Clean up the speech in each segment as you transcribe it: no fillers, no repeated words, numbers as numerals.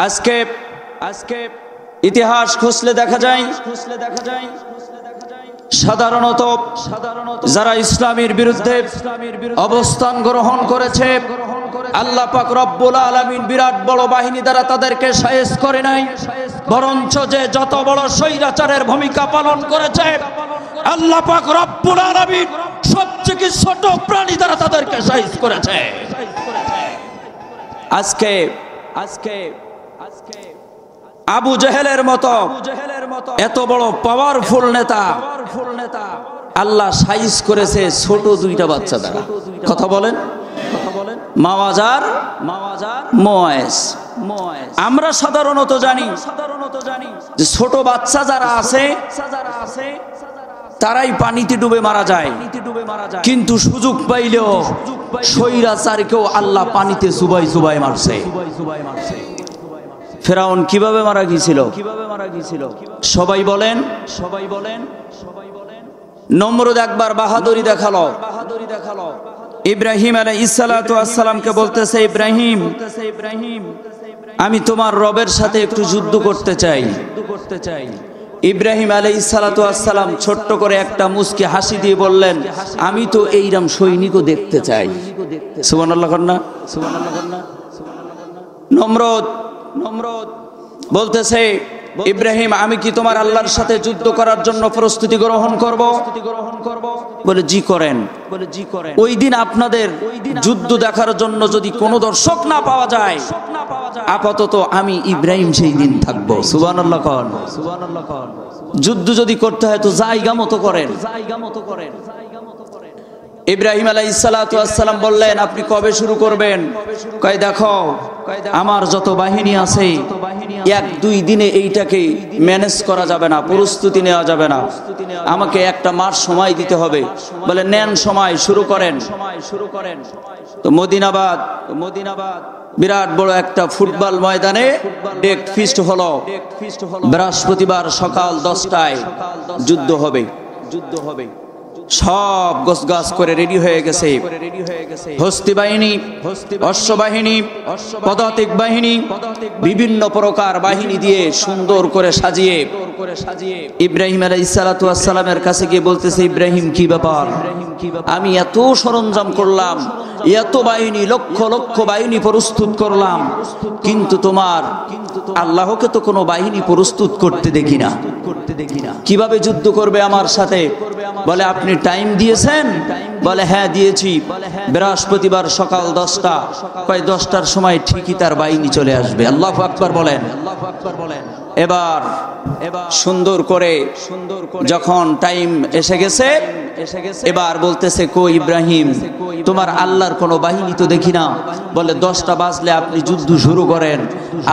আজকে ইতিহাস খুঁজলে দেখা যায় সাধারণত যারা ইসলামের বিরুদ্ধে অবস্থান গ্রহণ করেছে, আল্লাহ পাক রব্বুল আলামিন বিরাট বড় বাহিনী দ্বারা তাদেরকে সায়েজ করে নাই, বরঞ্চ যে যত বড় স্বৈরাচারের ভূমিকা পালন করেছে আল্লাহ পাক রব্বুল আলামিন সবচেয়ে ছোট প্রাণী দ্বারা তাদেরকে সায়েজ করেছে। আজকে আবু জেহেলের মতো এত বড় পাওয়ারফুল নেতা আল্লাহ সাইজ করেছে ছোট দুইটা বাচ্চা দ্বারা। কথা বলেন মাওয়াজার মোয়েস। আমরা সাধারণত জানি যে ছোট বাচ্চা যারা আছে তারাই পানিতে ডুবে মারা যায়, কিন্তু সুযোগ পাইলেও স্বৈরাচারকেও আল্লাহ পানিতে চুবাই মারছে। ফেরাউন কিভাবে মারা গিয়েছিল? সবাই বলেন নমরুদ একবার বাহাদুরি দেখালো। ইব্রাহিম আলাইহিস সালাতু ওয়াস সালামকে বলতেছে, ইব্রাহিম আমি তোমার রবের সাথে একটু যুদ্ধ করতে চাই। ইব্রাহিম আলাইহিস সালাতু ওয়াস সালাম ছোট্ট করে একটা মুচকি হাসি দিয়ে বললেন, আমি তো এইরকম সৈনিকও দেখতে চাই। সুবহানাল্লাহ কন্না। নমরুদ বলতেছে, ইব্রাহিম আমি কি তোমার আল্লাহর সাথে যুদ্ধ করার জন্য প্রস্তুতি গ্রহণ করব? বলে জি করেন। ওই দিন আপনাদের যুদ্ধ দেখার জন্য যদি কোনো দর্শক না পাওয়া যায়, আপাতত আমি ইব্রাহিম সেই দিন থাকবো। সুবহানাল্লাহ কোন। যুদ্ধ যদি করতে হয় তো জায়গা মতো করেন। ইব্রাহিম আলাইহিস সালাতু ওয়াস সালাম বললেন, আপনি কবে শুরু করবেন? কয় দেখো আমার যত বাহিনী আছে এক দুই দিনে এইটাকে ম্যানেজ করা যাবে না, প্রস্তুতি নেওয়া যাবে না, আমাকে একটা মাস সময় দিতে হবে। বলে নেন সময়, শুরু করেন। তো মদিনাবাদ বিরাট বড় একটা ফুটবল ময়দানে ডেক ফিস্ট হলো। বৃহস্পতিবার সকাল 10টায় যুদ্ধ হবে। সব গোছগাছ করে রেডি হয়ে গেছে। হস্তি বাহিনী, অশ্ব বাহিনী, পদাতিক বাহিনী, বিভিন্ন প্রকার বাহিনী দিয়ে সুন্দর করে সাজিয়ে ইব্রাহিম আলাইহিস সালাতু ওয়াস সালামের কাছে গিয়ে বলতেছে, ইব্রাহিম কি ব্যাপার? আমি এত সরঞ্জাম করলাম, এত বাহিনী, লক্ষ লক্ষ বাহিনী প্রস্তুত করলাম, কিন্তু তোমার আল্লাহকে তো কোনো বাহিনী প্রস্তুত করতে দেখি না। কিভাবে যুদ্ধ করবে আমার সাথে? বলে আপনি টাইম দিয়েছেন? বলে হ্যাঁ দিয়েছি। বৃহস্পতিবার সকাল 10টা। কয় 10টার সময় ঠিকই তার বাহিনী চলে আসবে। আল্লাহু আকবার বলেন। এবার সুন্দর করে যখন টাইম এসে গেছে, এবার বলতেছে, কই ইব্রাহিম তোমার আল্লাহর কোনো বাহিনী তো দেখি না। বলে 10টা বাজলে আপনি যুদ্ধ শুরু করেন,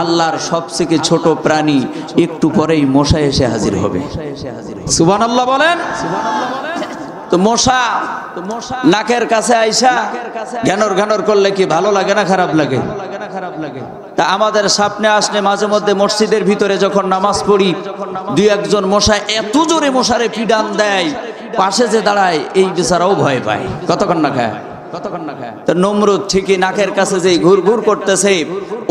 আল্লাহর সবথেকে ছোট প্রাণী একটু পরেই মশা এসে হাজির হবে। সুবহানাল্লাহ বলেন। তো মশা নাকের কাছে আইসা ঘ্যানর করলে কি ভালো লাগে না খারাপ লাগে? তা আমাদের সামনে আসলে মাঝে মধ্যে মসজিদের ভিতরে যখন নামাজ পড়ি, দুই একজন মশা এত জোরে মশারে পিডান দেয়, পাশে যে দাঁড়ায় এই বেচারাও ভয় পায়। কতক্ষণ না খায়। তো নমরুদ ঠিকই নাকের কাছে যে ঘুরঘুর করতেছে,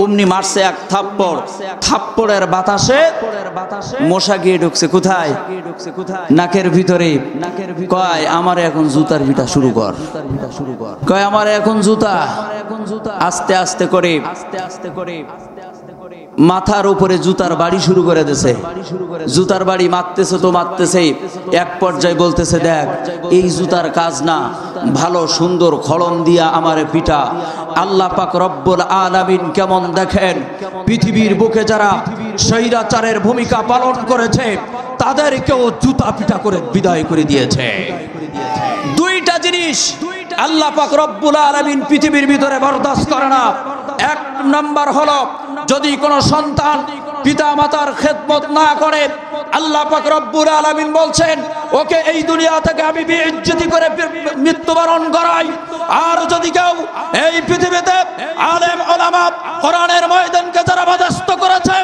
অমনি মারছে এক থাপ্পড়। থাপ্পড়ের বাতাসে মশা গিয়ে ঢুকছে কোথায়? নাকের ভিতরে। কয় আমার এখন জুতার পিটা শুরু কর। কয় আমার এখন জুতা। আস্তে আস্তে করে মাথার উপরে জুতার বাড়ি শুরু করে দিয়েছে। জুতার বাড়ি মারতেছে তো মারতেছে, এক পর্যায়ে বলতেছে, দেখ এই জুতার কাজ না, ভালো সুন্দর খড়ম দিয়া আমারে পিটা। আল্লাহ পাক রব্বুল আলামিন কেমন দেখেন, পৃথিবীর বুকে যারা স্বৈরাচারের ভূমিকা পালন করেছে তাদেরকেও জুতা পিটা করে বিদায় করে দিয়েছে। দুইটা জিনিস আল্লাহ পাক রব্বুল আলামিন পৃথিবীর ভিতরে বরদাস্ত করে না। এক নাম্বার হলো, যদি কোনো সন্তান পিতা মাতার খেদমত না করে, আল্লাহ পাক রব্বুল আলামিন বলছেন ওকে এই দুনিয়া থেকে আমি বেইজ্জতি করে মৃত্যুবরণ করাই। আর যদি কেউ এই পৃথিবীতে আলেম ওলামা কোরআনের ময়দানকে যারা বাধাস্ত করেছে,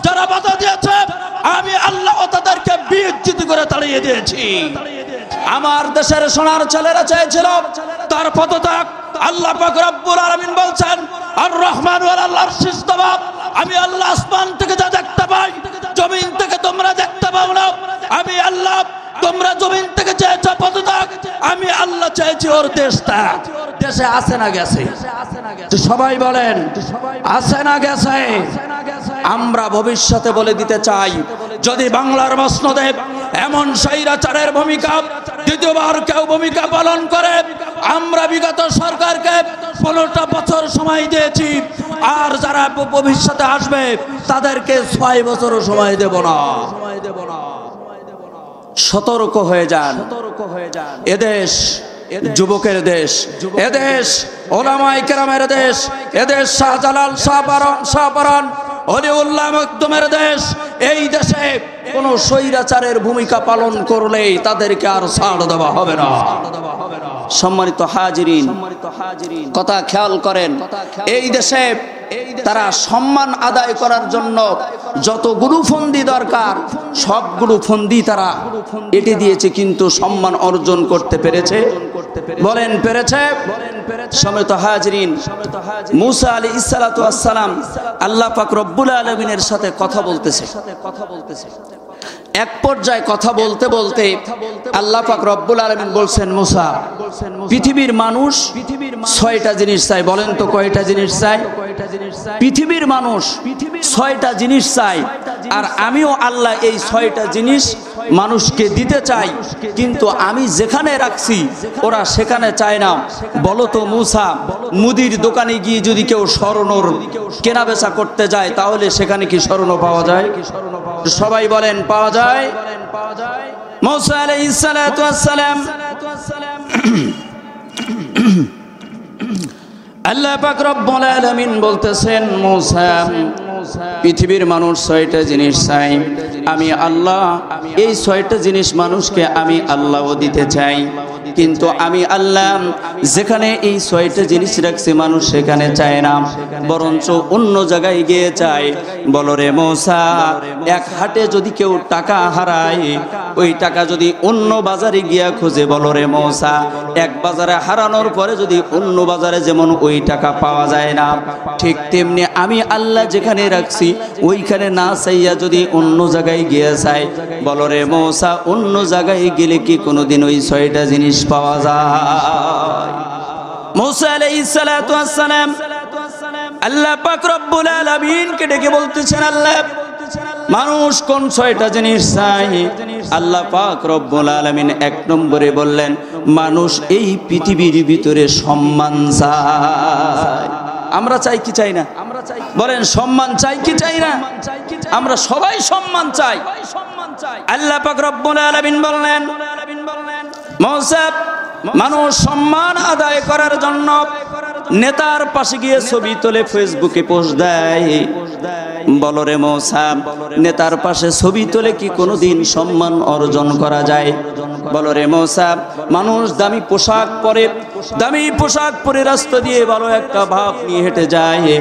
যারা বাধা দিয়েছে, আমি আল্লাহ তাদেরকে বেইজ্জতি করে তাড়িয়ে দিয়েছি। আমার দেশের সোনার ছেলেরা চেয়েছিল তার পদত্যাগ। আল্লাহ পাক রব্বুল আলামিন বলছেন আর রহমান ওয়াল আরশিস ইস্তাওয়া, আমি আল্লাহ আমি আল্লাহ তোমরা জমিন থেকে চেয়েছো পদত্যাগ, আমি আল্লাহ চাইছি ওর দেশটা। দেশে আছে না গেছে? সবাই বলেন আছে না গেছে? আমরা ভবিষ্যতে বলে দিতে চাই, যদি বাংলার মসনদে এমন স্বৈরাচারের ভূমিকা দ্বিতীয়বার কেউ ভূমিকা পালন করে, আমরা বিগত সরকারকে 15টা বছর সময় দিয়েছি, আর যারা ভবিষ্যতে আসবে তাদেরকে 6 বছরও সময় দেব না। সতর্ক হয়ে যান। এদেশ যুবকের দেশ, এদেশ ওলামায়ে কেরামের দেশ, এদেশ শাহজালাল শাহপরান অলিউল্লাহ মাকদুমের দেশ। এই দেশে কোন স্বৈরাচারের ভূমিকা পালন করলে তাদেরকে আর ছাড় দেওয়া হবে না। সম্মানিত হাজিরিন, কথা খেয়াল করেন, এই দেশে তারা সম্মান আদায় করার জন্য যতগুলো ফন্দি দরকার সবগুলো ফন্দি তারা এঁটে দিয়েছে, কিন্তু সম্মান অর্জন করতে পেরেছে? বলেন পেরেছে? সম্মানিত হাজিরিন, মুসা আলাইহিস সালাতু ওয়াস সালাম আল্লাহ পাক রব্বুল আলামিনের সাথে কথা বলতেছে। এক পর্যায়ে কথা বলতে বলতে আল্লাহ পাক রব্বুল আলামিন বলছেন, মুসা, পৃথিবীর মানুষ 6টা জিনিস চাই। বলেন তো কয়টা জিনিস চাই? পৃথিবীর মানুষ 6টা জিনিস চাই, আর আমিও আল্লাহ এই 6টা জিনিস মানুষকে দিতে চাই, কিন্তু আমি যেখানে রাখছি ওরা সেখানে চায় না। বলো তো মুসা, মুদির দোকানে গিয়ে যদি কেউ স্বর্ণর কেনা বেচা করতে যায় তাহলে সেখানে কি স্বর্ণ পাওয়া যায়? সবাই বলেন পাওয়া যায়? মুসা আলাইহিস সালাতু ওয়াস সালাম আল্লাহ পাক রব্বুল আলামিন বলতেছেন, মুসা, পৃথিবীর মানুষ 6টা জিনিস চাই, আমি আল্লাহ এই 6টা জিনিস মানুষকে আমি আল্লাহও দিতে চাই, কিন্তু আমি আল্লাহ যেখানে এই 6টা জিনিস রাখছি মানুষ সেখানে চায় না, বরঞ্চ অন্য জায়গায় গিয়ে চায়। বলো রে মুসা, এক হাটে যদি কেউ টাকা হারায়, ওই টাকা যদি অন্য বাজারে গিয়া খুঁজে, বলো রে মুসা, এক বাজারে হারানোর পরে যদি অন্য বাজারে যেমন ওই টাকা পাওয়া যায় না, ঠিক তেমনি আমি আল্লাহ যেখানে রাখছি ওইখানে না চাইয়া যদি অন্য জায়গায় গিয়ে চাই, বলো রে মুসা, অন্য জায়গায় গেলে কি কোনোদিন ওই 6টা জিনিস পাওয়া যায়? মুসা আলাইহিস সালাতু ওয়াস সালাম আল্লাহ পাক রব্বুল আলামিন কে ডেকে বলতেছেন, আল্লাহ মানুষ কোন 6টা জিনিস চাই? আল্লাহ পাক রব্বুল আলামিন 1 নম্বরে বললেন, মানুষ এই পৃথিবীর ভিতরে সম্মান চায়। আমরা চাই কি চাই না? বলেন সম্মান চাই কি চাই না? আমরা সবাই সম্মান চাই। আল্লাহ পাক রব্বুল আলামিন বললেন, মুসা, মানুষ সম্মান আদায় করার জন্য নেতার পাশে গিয়ে ছবি তোলে, ফেসবুকে পোস্ট দেয়। বলো রে মুসা, নেতার পাশে ছবি তোলে কি কোনোদিন সম্মান অর্জন করা যায়? বলো রে মুসা, মানুষ দামি পোশাক পরে রাস্তা দিয়ে ভালো একটা ভাব নিয়ে হেঁটে যায়।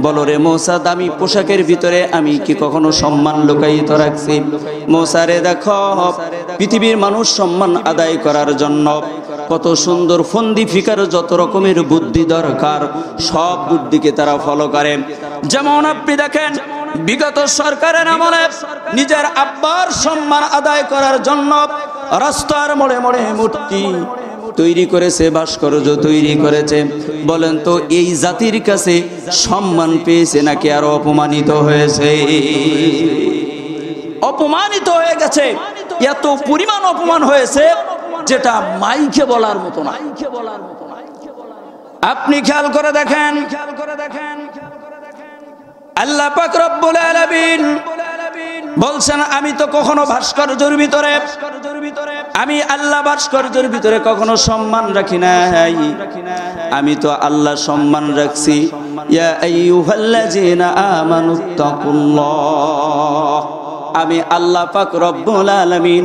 বলো রে মুসা, দামি পোশাকের ভিতরে আমি কি কখনো সম্মান লুকায়িত রাখছি? মুসা রে দেখো, পৃথিবীর মানুষ সম্মান আদায় করার জন্য কত সুন্দর ফন্দি ফিকার যত রকমের বুদ্ধি দরকার সব বুদ্ধিকে তারা ফলো করে। যেমন আপনি দেখেন, বিগত সরকারের আমলে নিজের আব্বার সম্মান আদায় করার জন্য রাস্তার মোড়ে মোড়ে মূর্তি তৈরি করেছে, ভাস্কর্য তৈরি করেছে। বলেন তো এই জাতির কাছে সম্মান পেয়েছে নাকি আরো অপমানিত হয়েছে? অপমানিত হয়ে গেছে। এত পরিমাণ অপমান হয়েছে যেটা মাইকে বলার মতো না। আপনি খেয়াল করে দেখেন, আল্লাহ পাক রব্বুল আলামিন বলছেন, আমি তো কখনো ভাস্কর্যের ভিতরে, আমি আল্লাহ ভাস্কর্যের ভিতরে কখনো সম্মান রাখি নাই, আমি তো আল্লাহ সম্মান রাখছি। ইয়া আইয়ুহাল্লাযীনা আমানুত্তাকুল্লাহ, আমি আল্লাহ পাক রব্বুল আলামিন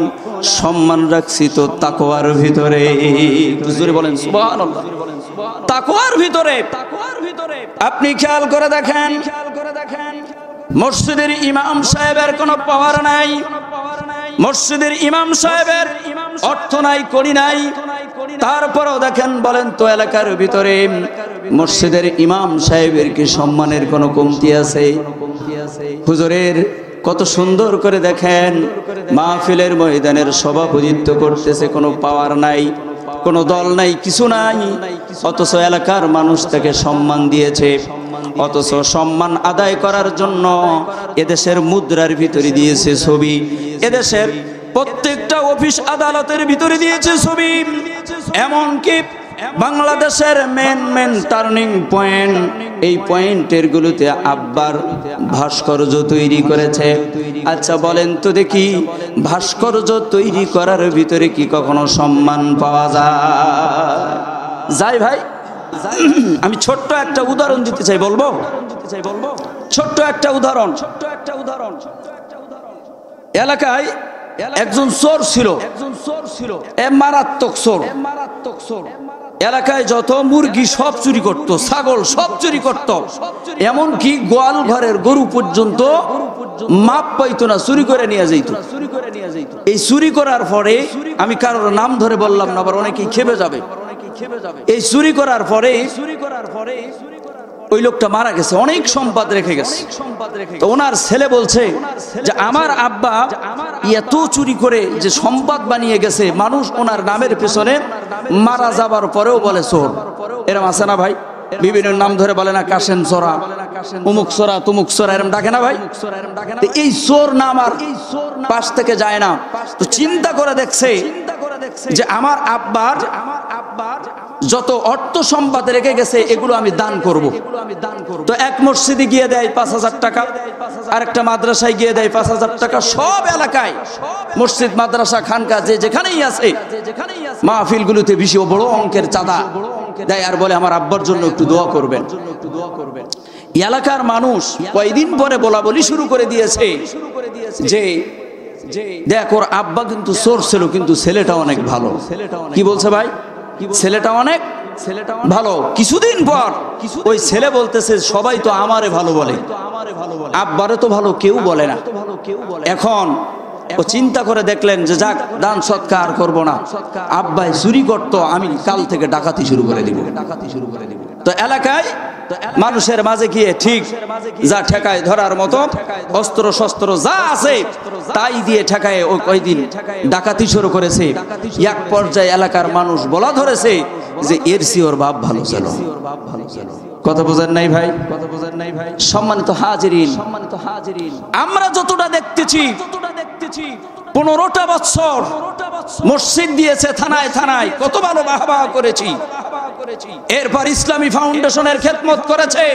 সম্মান রাখছি তো তাকওয়ার ভিতরে। হুজুর বলেন সুবহানাল্লাহ। তাকওয়ার ভিতরে। আপনি খেয়াল করে দেখেন, মসজিদের ইমাম সাহেবের কোনো পাওয়ার নাই, মসজিদের ইমাম সাহেবের অর্থ নাই, করি নাই, তারপরেও দেখেন, বলেন তো এলাকার ভিতরে মসজিদের ইমাম সাহেবের কি সম্মানের কোনো কমতি আছে? হুজুরের কত সুন্দর করে দেখেন মাহফিলের ময়দানের সভাপতিত্ব করতেছে, কোনো পাওয়ার নাই, কোনো দল নাই, কিছু নাই, অথচ এলাকার মানুষ তাকে সম্মান দিয়েছে। অথচ সম্মান আদায় করার জন্য এদেশের মুদ্রার ভিতরে দিয়েছে ছবি, এদেশের প্রত্যেকটা অফিস আদালতের ভিতরে দিয়েছে ছবি, এমনকি বাংলাদেশের মেন টার্নিং পয়েন্ট, এই পয়েন্টের গুলোতে আব্বার ভাস্কর্য তৈরি করেছে। আচ্ছা বলেন তো দেখি, ভাস্কর্য তৈরি করার ভিতরে কি কখনো সম্মান পাওয়া যায় ভাই? আমি ছোট্ট একটা উদাহরণ দিতে চাই, বলবো ছোট্ট একটা উদাহরণ। এলাকায় একজন চোর ছিল, মারাত্মক চোর। এলাকায় যত মুরগি সব চুরি করত, ছাগল সব চুরি করত, এমনকি গোয়াল ঘরের গরু পর্যন্ত মাপ পাইতো না, চুরি করে নিয়ে যাইত। এই চুরি করার পরে, আমি কারোর নাম ধরে বললাম না, আবার অনেকেই খেপে যাবে। এই চুরি করার পরে ওই লোকটা মারা গেছে, অনেক সম্পদ রেখে গেছে। তো ওনার ছেলে বলছে যে আমার আব্বা এত চুরি করে যে সম্পদ বানিয়ে গেছে, মানুষ ওনার নামের পেছনে মারা যাবার পরেও বলে চোর। এরম আছে না ভাই? বিভিন্ন নাম ধরে বলে না, কাশেম চোরা, উমুক চোরা, তুমুক চোরা, এরম ডাকে না ভাই? এই চোর নাম আর পাশ থেকে যায় না। তো চিন্তা করে দেখছে যে আমার আব্বার যত অর্থ সম্পদ রেখে গেছে এগুলো আমি দান করব। তো এক মসজিদে গিয়ে দেয় 5,000 টাকা, আরেকটা মাদ্রাসায় গিয়ে দেয় 5,000 টাকা। সব এলাকায় মসজিদ, মাদ্রাসা, খানকা যে যেখানেই আছে মাহফিলগুলোতে বেশি বড় অঙ্কের চাঁদা দেয়, আর বলে আমার আব্বার জন্য একটু দোয়া করবেন। এলাকার মানুষ কয়েকদিন পরে বলা বলি শুরু করে দিয়েছে যে দেখ, ওর আব্বা কিন্তু চোর ছিল, কিন্তু ছেলেটা অনেক ভালো। কি বলছে ভাই? ছেলেটা অনেক ভালো। কিছুদিন পর ওই ছেলে বলতেছে সবাই তো আমারে ভালো বলে, আব্বারে তো ভালো কেউ বলে না। এখন ও চিন্তা করে দেখলেন যে যাক, দান সৎকার করবো না, আব্বাই চুরি করতো, আমি কাল থেকে ডাকাতি শুরু করে দিব। তো এলাকায় মানুষের মাঝে গিয়ে ঠিক যা ঠেকায় ধরার মতো অস্ত্র শস্ত্র যা আছে তাই দিয়ে ঠেকায় ও কয়দিন ডাকাতি শুরু করেছে। এক পর্যায়ে এলাকার মানুষ বলা ধরেছে যে এর ওর বাপ ভালো ছিল। কথা বোঝেন নাই ভাই? সম্মানিত হাজিরিন, আমরা যতটা দেখতেছি 15টা বছর মসজিদ দিয়েছে থানায় থানায়, কত ভালো বাহবা করেছি। এরপর ইসলামী ফাউন্ডেশনের খেদমত করেছে,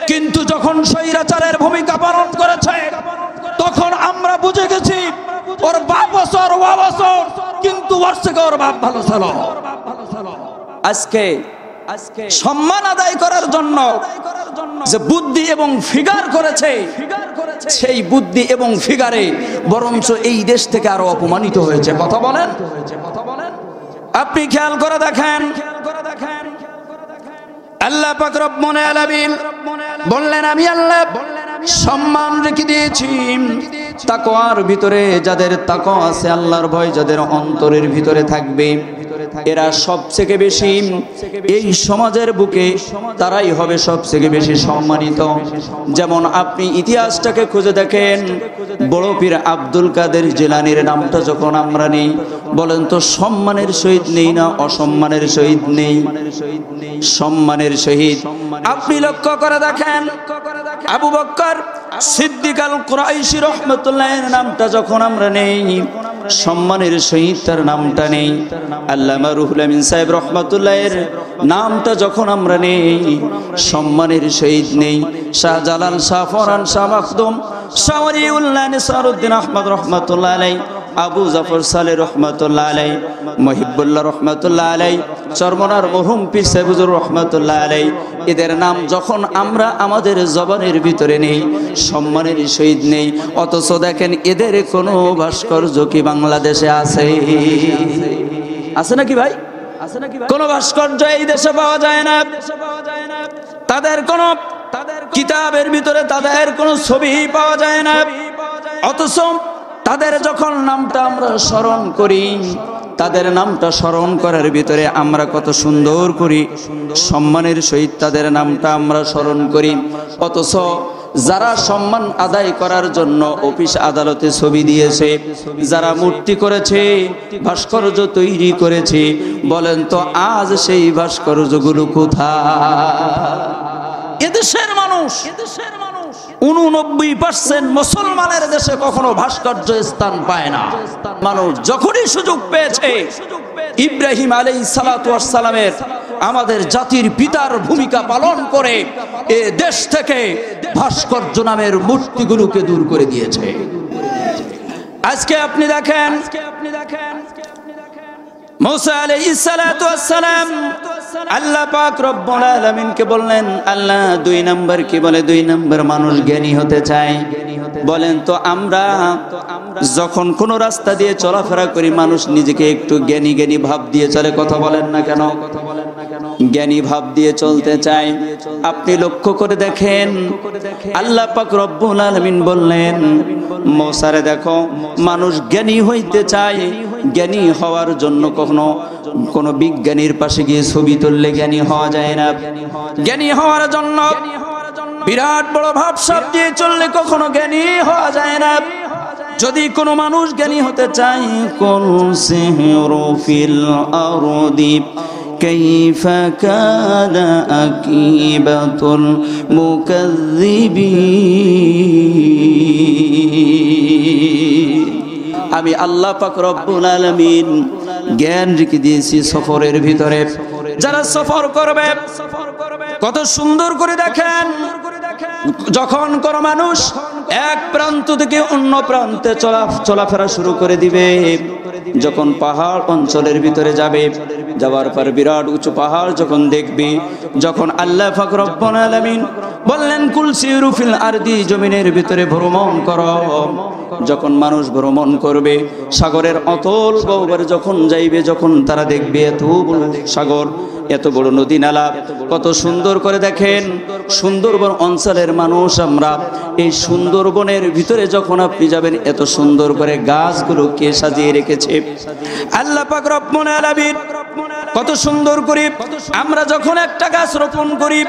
কিন্তু যখন স্বৈরাচারের ভূমিকা পালন করেছে তখন আমরা বুঝে গেছি ওর বাপ বছর ও বছর, কিন্তু ওর থেকে ওর বাপ ভালো ছিল। আজকে সম্মান আদায় করার জন্য যে বুদ্ধি এবং ফিগার করেছে, সেই বুদ্ধি এবং ফিগারে বরঞ্চ এই দেশ থেকে আরো অপমানিত হয়েছে। কথা বলেন, আপনি খেয়াল করে দেখেন, আল্লাহ পাক রব্বুল আলামিন বললেন আমি আল্লাহ সম্মান রেখে দিয়েছি তাকওয়ার ভিতরে। যাদের তাকওয়া আছে, আল্লাহর ভয় যাদের অন্তরের ভিতরে থাকবে, এরা সবথেকে বেশি এই সমাজের বুকে তারাই হবে সবথেকে বেশি সম্মানিত। যেমন আপনি ইতিহাসটাকে খুঁজে দেখেন, বড় পীর আব্দুল কাদের জিলানীর নামটা যখন আমরা নেই, বলেন তো সম্মানের সহিত নেই না অসম্মানের সহিত নেই? সম্মানের সহিত। আপনি লক্ষ্য করে দেখেন, আবু বকর সিদ্দিক আল কুরাইশি রাহমাতুল্লাহির নামটা যখন আমরা নেই, সম্মানের সহিত তার নামটা নেই। আল্লামা রুহুল আমিন সাহেব রাহমাতুল্লাহির নামটা যখন আমরা নেই, সম্মানের সহিত নেই। শাহজালাল, শাহ ফরহান, শাহ মাখদুম, শাহ ওলিউল্লাহ নিসারউদ্দিন আহমদ রাহমাতুল্লাহ আলাইহি, আবু জাফর সালেহ রহমাতুল্লাহ আলাই, মহিবুল্লাহ রহমাতুল্লাহ আলাই, চরমনার মরহুম পীর সাহেব হুজুর রহমাতুল্লাহ আলাই, এদের নাম যখন আমরা আমাদের জবানের ভিতরে নেই, সম্মানের সহিত নেই। অথচ দেখেন এদের কোনো ভাস্কর্য কি বাংলাদেশে আছে? আছে নাকি ভাই? কোন ভাস্কর্য এই দেশে পাওয়া যায় না। তাদের কোন কিতাবের ভিতরে তাদের কোন ছবি পাওয়া যায় না। অথচ তাদের যখন নামটা আমরা স্মরণ করি, তাদের নামটা স্মরণ করার ভিতরে আমরা কত সুন্দর করি, সম্মানের সহিত তাদের নামটা আমরা স্মরণ করি। অথচ যারা সম্মান আদায় করার জন্য অফিস আদালতে ছবি দিয়েছে, যারা মূর্তি করেছে, ভাস্কর্য তৈরি করেছে, বলেন তো আজ সেই ভাস্কর্যগুলো কোথায়? এদেশের মানুষ 89% মুসলমানের দেশে কখনো ভাস্কর্য স্থান পায় না। মানুষ যখনই সুযোগ পেয়েছে ইব্রাহিম আলাইহিস সালাতু ওয়াস সালামের, আমাদের জাতির পিতার ভূমিকা পালন করে এ দেশ থেকে ভাস্কর্য নামের মূর্তিগুলোকে দূর করে দিয়েছে। আজকে আপনি দেখেন মুসা আলাইহিস সালাতু ওয়াস সালাম আল্লাহ পাক রব্বুল আলামিনকে বললেন, আল্লাহ 2 নাম্বার কি বলে? 2 নাম্বার মানুষ জ্ঞানী হতে চায়। বলেন তো আমরা যখন কোন রাস্তা দিয়ে চলাফেরা করি, মানুষ নিজেকে একটু জ্ঞানী জ্ঞানী ভাব দিয়ে চলে, কথা বলেন না কেন? জ্ঞানী ভাব দিয়ে চলতে চায়। আপনি লক্ষ্য করে দেখেন আল্লাহ পাক রব্বুল আলামিন বললেন, মুসারে দেখো, মানুষ জ্ঞানী হইতে চায়, জ্ঞানী হওয়ার জন্য কখনো কোন বিজ্ঞানীর পাশে গিয়ে ছবি তুললে জ্ঞানী হওয়া যায় না। জ্ঞানী হওয়ার জন্য বিরাট বড় ভাবসাব দিয়ে চললে কখনো জ্ঞানী হওয়া যায় না। যদি কোনো মানুষ জ্ঞানী হতে চায়, কুল সিহরু ফিল আরদি কাইফা কানা আকিবাতুল মুকাজ্জিবিন। আমি আল্লাহ পাক রব্বুল আলামিন জ্ঞান রেখে দিয়েছি সফরের ভিতরে। যারা সফর করবে কত সুন্দর করে দেখেন, যখন কোন মানুষ এক প্রান্ত থেকে অন্য প্রান্তে চলাফেরা শুরু করে দিবে, যখন পাহাড় অঞ্চলের ভিতরে যাবে, যাওয়ার পর বিরাট উঁচু পাহাড় যখন দেখবে, যখন আল্লাহ পাক রব্বুল আলামিন বললেন কুল সিরু ফিল আরদি, জমিনের ভিতরে ভ্রমণ করো। যখন মানুষ ভ্রমণ করবে, সাগরের অতল গহ্বরে যখন যাইবে, যখন তারা দেখবে এত বড় সাগর, এত বড় নদী নালা, কত সুন্দর করে দেখেন। সুন্দরবন অঞ্চলের মানুষ আমরা, এই সুন্দরবনের ভিতরে যখন আপনি যাবেন, এত সুন্দর করে গাছগুলো কে সাজিয়ে রেখেছে? আল্লাহ পাক রব্বুল আলামিন। কত সুন্দর করে আমরা যখন একটা গাছ রোপণ করি,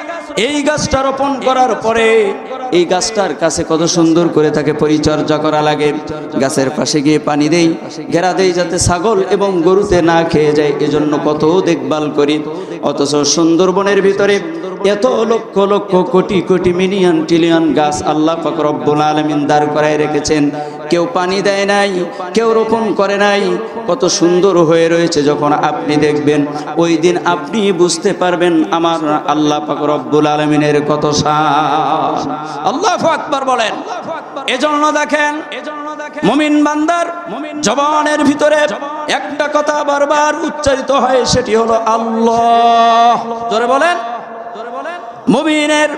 এই গাছটা রোপণ করার পরে এই গাছটার কাছে কত সুন্দর করে তাকে পরিচর্যা করা লাগে। গাছের পাশে গিয়ে পানি দেই, ঘেরা দেই যাতে ছাগল এবং গরুতে না খেয়ে যায়, এজন্য কত দেখভাল করি। অথচ সুন্দরবনের ভিতরে এত লক্ষ লক্ষ কোটি কোটি মিলিয়ন ট্রিলিয়ন গাছ আল্লাহ পাক রব্বুল আলামিন দাঁড় করায় রেখেছেন। কেউ পানি দেয় নাই, কেউ রোপণ করে নাই, কত সুন্দর হয়ে রয়েছে। যখন আপনি দেখবেন, ওই দিন আপনি বুঝতে পারবেন আমার আল্লাহ পাক রব্বুল আলামিনের কত শান। আল্লাহু আকবার বলেন। এজন্য দেখেন মুমিন বান্দার জবানের ভিতরে একটা কথা বারবার উচ্চারিত হয়, সেটি হলো আল্লাহ। জোরে বলেন। মুমিনের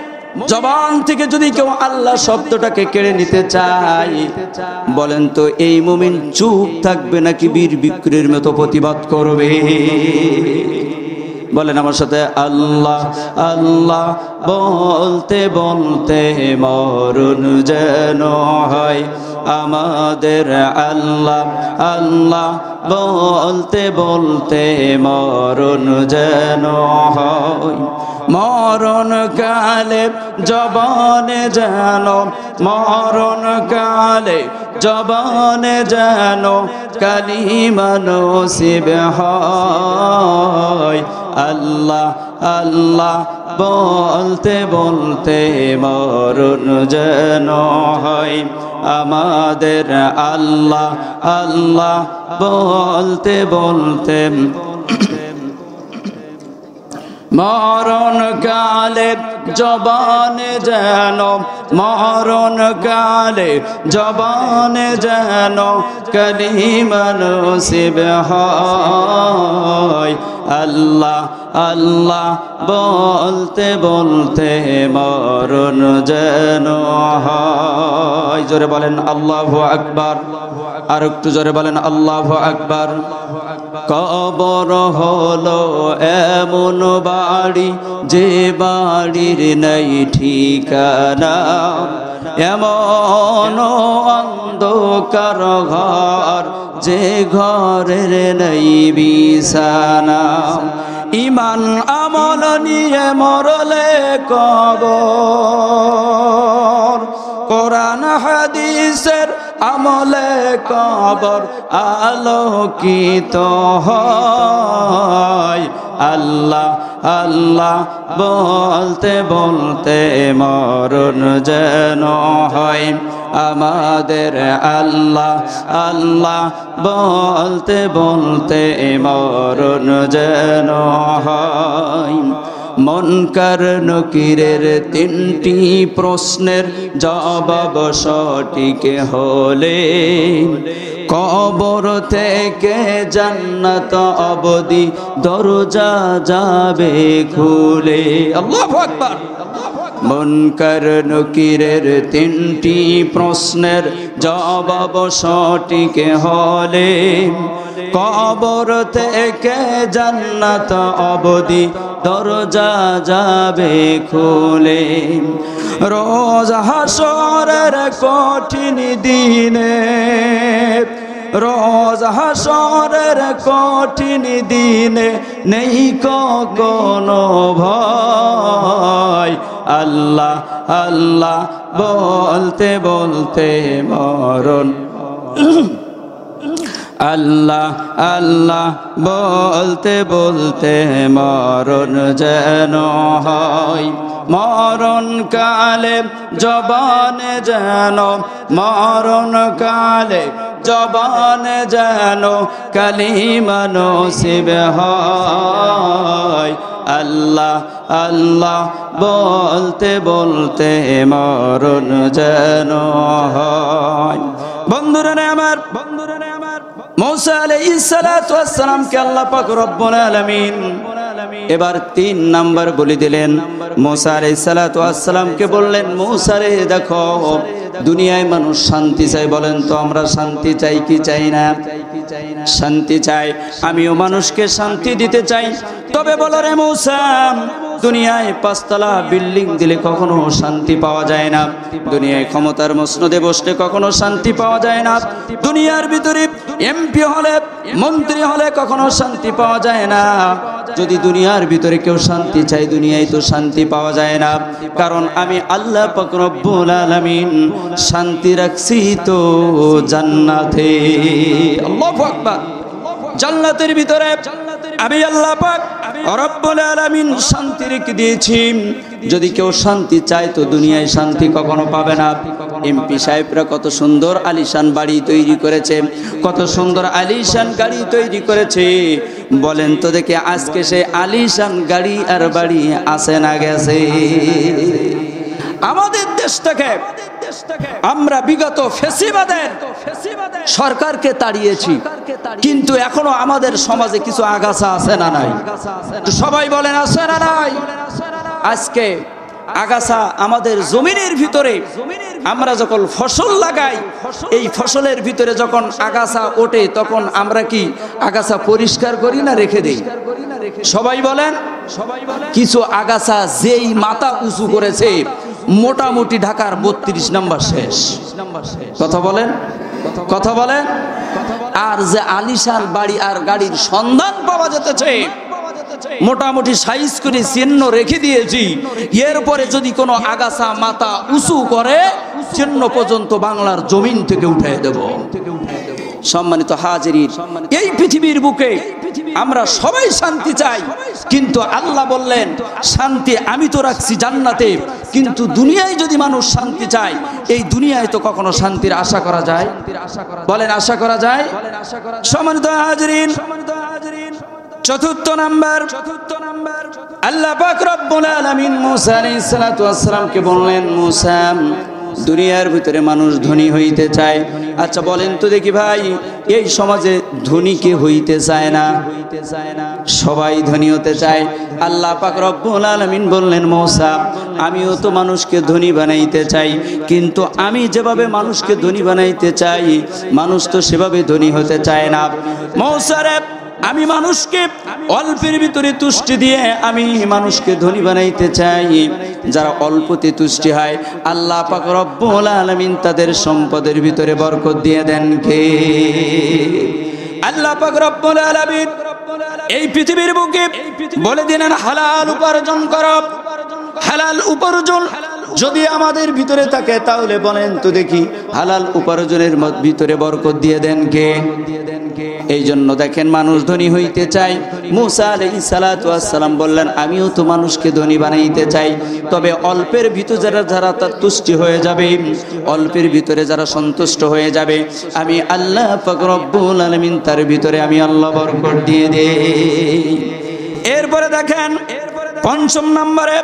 জবান থেকে যদি কেউ আল্লাহ শব্দটাকে কেড়ে নিতে চায়, বলেন তো এই মুমিন চুপ থাকবে নাকি বীর বিক্রির মতো প্রতিবাদ করবে? বলেন আমার সাথে, আল্লাহ আল্লাহ বলতে বলতে মরণ যেন হয় আমাদের। আল্লাহ আল্লাহ বলতে বলতে মরণ যেন হয়। মরণ কালে জবানে যেন, মরণ কালে জবানে যেন কালিমা নসিব হয়। আল্লাহ আল্লাহ বলতে বলতে মরণ যেন হয় আমাদের। আল্লাহ আল্লাহ বলতে বলতে মরণ কালে জবানে যেন, মরণ কালে জবানে যেন কালিমা নসিব হয়। আল্লাহ আল্লাহ বলতে বলতে মরণ যেন হয়। জোরে বলেন আল্লাহু আকবার। আর একটু জোরে বলেন আল্লাহু আকবার। কবর হলো এমন বাড়ি, যে বাড়ির নাই ঠিকানা, এমন অন্ধকার ঘর, যে ঘরের নাই বিছানা। ঈমান আমল নিয়ে মরলে কবর, কোরআন হাদিসের আমলে কবর আলোকিত হয়। আল্লাহ আল্লাহ বলতে বলতে মরণ যেন হয় আমাদের। আল্লাহ আল্লাহ বলতে বলতে মরণ যেন হয়। মুনকার নকিরের তিনটি প্রশ্নের জবাব সঠিক হলে কবর থেকে জান্নাত অবধি দরজা যাবে খুলে। আল্লাহু আকবার। মুনকার নকিরের তিনটি প্রশ্নের জবাব সঠিক হলে কবর থেকে জান্নাত অবধি দরজা যাবে খুলে। রোজ হাসরের কঠিন দিনে, রোজ হাসরের কঠিন দিনে নেই কোনো ভয়। আল্লাহ আল্লাহ বলতে বলতে মরণ, আল্লাহ আল্লাহ বলতে বলতে মরণ যেন হয়। মরণ কালে জবানে যেন, মরণ কালে জবানে যেন কালিমা নসিব হয়। আল্লাহ আল্লাহ বলতে বলতে মরণ যেন হয়। বন্ধুরা আমার, বন্ধুরা আমার, মূসা আলাইহিস সালাতু ওয়াস সালামকে আল্লাহ পাক রব্বুল আলামিন এবার 3 নাম্বার বলে দিলেন। মূসা আলাইহিস সালাতু ওয়াস সালামকে বললেন, মূসা রে দেখো দুনিয়ায় মানুষ শান্তি চাই, বলেন তো আমরা শান্তি চাই কি চাই না? শান্তি চাই। আমিও মানুষকে শান্তি দিতে চাই। তবে বলো রে মূসা, দুনিয়ায় 5 তলা বিল্ডিং দিলে কখনো শান্তি পাওয়া যায় না। দুনিয়ায় ক্ষমতার মসনদে বসলে কখনো শান্তি পাওয়া যায় না। দুনিয়ার ভিতরে এমপি হলে, মন্ত্রী হলে কখনো শান্তি পাওয়া যায় না। যদি দুনিয়ার ভিতরে কেউ শান্তি চায়, দুনিয়ায় তো শান্তি পাওয়া যায় না। কারণ আমি আল্লাহ পাক রব্বুল আলামিন শান্তি রাখছি তো জান্নাতে। আল্লাহু আকবার। জান্নাতের ভিতরে আমি আল্লাহ পাক রব্বুল আলামিন শান্তি রেখে দিয়েছি। যদি কেউ শান্তি চায় তো দুনিয়ায় শান্তি কখনো পাবে না। এমপি সাহেবরা কত সুন্দর আলিশান বাড়ি তৈরি করেছে, কত সুন্দর আলিশান গাড়ি তৈরি করেছে। বলেন তো দেখে আজকে সে আলিশান গাড়ি আর বাড়ি আছে না গেছে? আমাদের দেশ থেকে আমরা বিগত ফ্যাসিবাদের সরকারকে তাড়িয়েছি, কিন্তু এখনো আমাদের সমাজে কিছু আগাছা আছে না নাই? সবাই বলেন আছে না নাই? আজকে আগাছা আমাদের জমিনের ভিতরে, আমরা যখন ফসল লাগাই এই ফসলের ভিতরে যখন আগাছা ওঠে তখন আমরা কি আগাছা পরিষ্কার করি না রেখে দেই? সবাই বলেন। কিছু আগাছা যেই মাথা উঁচু করেছে মোটামুটি ঢাকার 32 নাম্বার শেষ। কথা বলেন, কথা বলেন। আর যে আলিশান বাড়ি আর গাড়ির সন্ধান পাওয়া যেতেছে মোটামুটি সাইজ করে চিহ্ন রেখে দিয়েছি। এরপরে যদি কোনো আগাছা মাথা উঁচু করে চিহ্ন পর্যন্ত বাংলার জমিন থেকে উঠে দেব। সম্মানিত হাজিরিন, এই পৃথিবীর বুকে আমরা সবাই শান্তি চাই, কিন্তু আল্লাহ বললেন শান্তি আমি তো রাখছি জান্নাতে। কিন্তু দুনিয়ায় যদি মানুষ শান্তি চায়, এই দুনিয়ায় তো কখনো শান্তির আশা করা যায়? বলেন আশা করা যায়? সম্মানিত হাজিরিন, চতুর্থ নাম্বার, আল্লাহ পাক রব্বুল আলামিন মূসা আলাইহিস সালাতু ওয়াস সালামকে বললেন, মূসা দুনিয়ার ভিতরে মানুষ ধনী হইতে চায়। আচ্ছা বলেন তো দেখি ভাই, এই সমাজে ধনী কে হইতে চায় না? সবাই ধনী হতে চায়। আল্লাহ পাক রব্বুল আলামিন বললেন, মূসা আমিও তো মানুষকে ধনী বানাইতে চাই, কিন্তু আমি যেভাবে মানুষকে ধনী বানাইতে চাই মানুষ তো সেভাবে ধনী হতে চায় না। মূসা রে, আমি মানুষকে অল্পের ভিতরে তুষ্টি দিয়ে আমি মানুষকে ধনী বানাইতে চাই। যারা অল্পতে তুষ্টি হয় আল্লাহ পাক রব্বুল আলামিন তাদের সম্পদের ভিতরে বরকত দিয়ে দেন কে? আল্লাহ পাক রব্বুল আলামিন এই পৃথিবীর বুকে বলে দিলেন হালাল উপার্জন করো, হালাল উপার্জন যদি আমাদের ভিতরে থাকে তাহলে বলেন তো দেখি, হালাল উপার্জনের ভিতরে বরকত দিয়ে দেন কে? এই জন্য দেখেন মানুষ ধনী হইতে চায়। মুসা আলাইহিস সালাতু ওয়াস সালাম বললেন, আমিও তো মানুষকে ধনী বানাইতে চাই, তবে অল্পের ভিতরে যারা তার তুষ্টি হয়ে যাবে, অল্পের ভিতরে যারা সন্তুষ্ট হয়ে যাবে, আমি আল্লাহ পাক রব্বুল আলামিন তার ভিতরে আমি আল্লাহ বরকত দিয়ে দেই। এরপরে দেখেন পঞ্চম নম্বরে,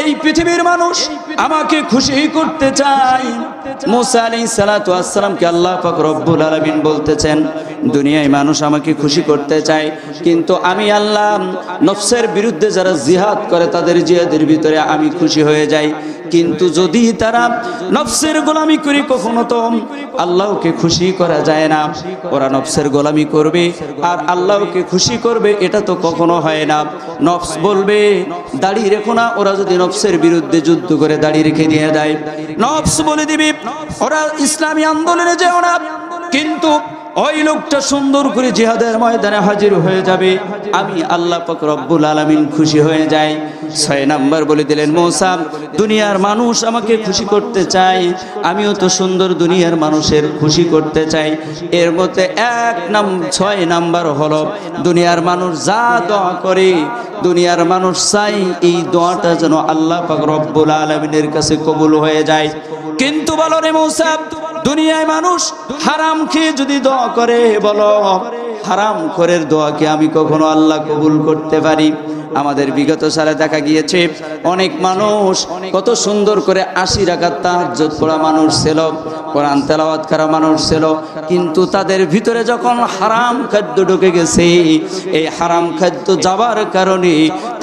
এই পৃথিবীর মানুষ আমাকে খুশি করতে চায়। মুসা আলাইহিস সালাতু ওয়াস সালামকে আল্লাহ পাক রব্বুল আলামিন বলতেছেন, দুনিয়ায় মানুষ আমাকে খুশি করতে চায়, কিন্তু আমি আল্লাহ নফসের বিরুদ্ধে যারা জিহাদ করে তাদের জিহাদের ভিতরে আমি খুশি হয়ে যাই। কিন্তু যদি তারা নফসের গোলামি করে, কখনো তো আল্লাহকে খুশি করা যায় না। ওরা নফসের গোলামি করবে আর আল্লাহকে খুশি করবে, এটা তো কখনো হয় না। নফস বলবে দাড়ি রেখো না, ওরা যদি নফসের বিরুদ্ধে যুদ্ধ করে দাড়ি রেখে দিয়ে দেয়। নফস বলে দিবি ওরা ইসলামী আন্দোলনে যেও না, কিন্তু ওই লোকটা সুন্দর করে জিহাদের ময়দানে হাজির হয়ে যাবে, আমি আল্লাহ পাক রব্বুল আলামিন খুশি হয়ে যাই। 6 নাম্বার বলে দিলেন মুসা, দুনিয়ার মানুষ আমাকে খুশি করতে চায়, আমিও তো সুন্দর দুনিয়ার মানুষের খুশি করতে চাই। এর মধ্যে 6 নাম্বার হলো, দুনিয়ার মানুষ যা দোয়া করে, দুনিয়ার মানুষ চাই এই দোয়াটা যেন আল্লাহ পাক রব্বুল আলামিনের কাছে কবুল হয়ে যায়। কিন্তু বলো রে মুসা, দুনিয়ায় মানুষ হারাম খেয়ে যদি দোয়া করে, বলো হারাম খোরের দোয়াকে আমি কখনো আল্লাহ কবুল করতে পারি? আমাদের বিগত সালে দেখা গিয়েছে অনেক মানুষ কত সুন্দর করে 80 রাকাত তাহাজ্জুদ পড়া মানুষ ছিল, কোরআন তেলাওয়াত করা মানুষ ছিল, কিন্তু তাদের ভিতরে যখন হারাম খাদ্য ঢুকে গেছে, এই হারাম খাদ্য যাবার কারণে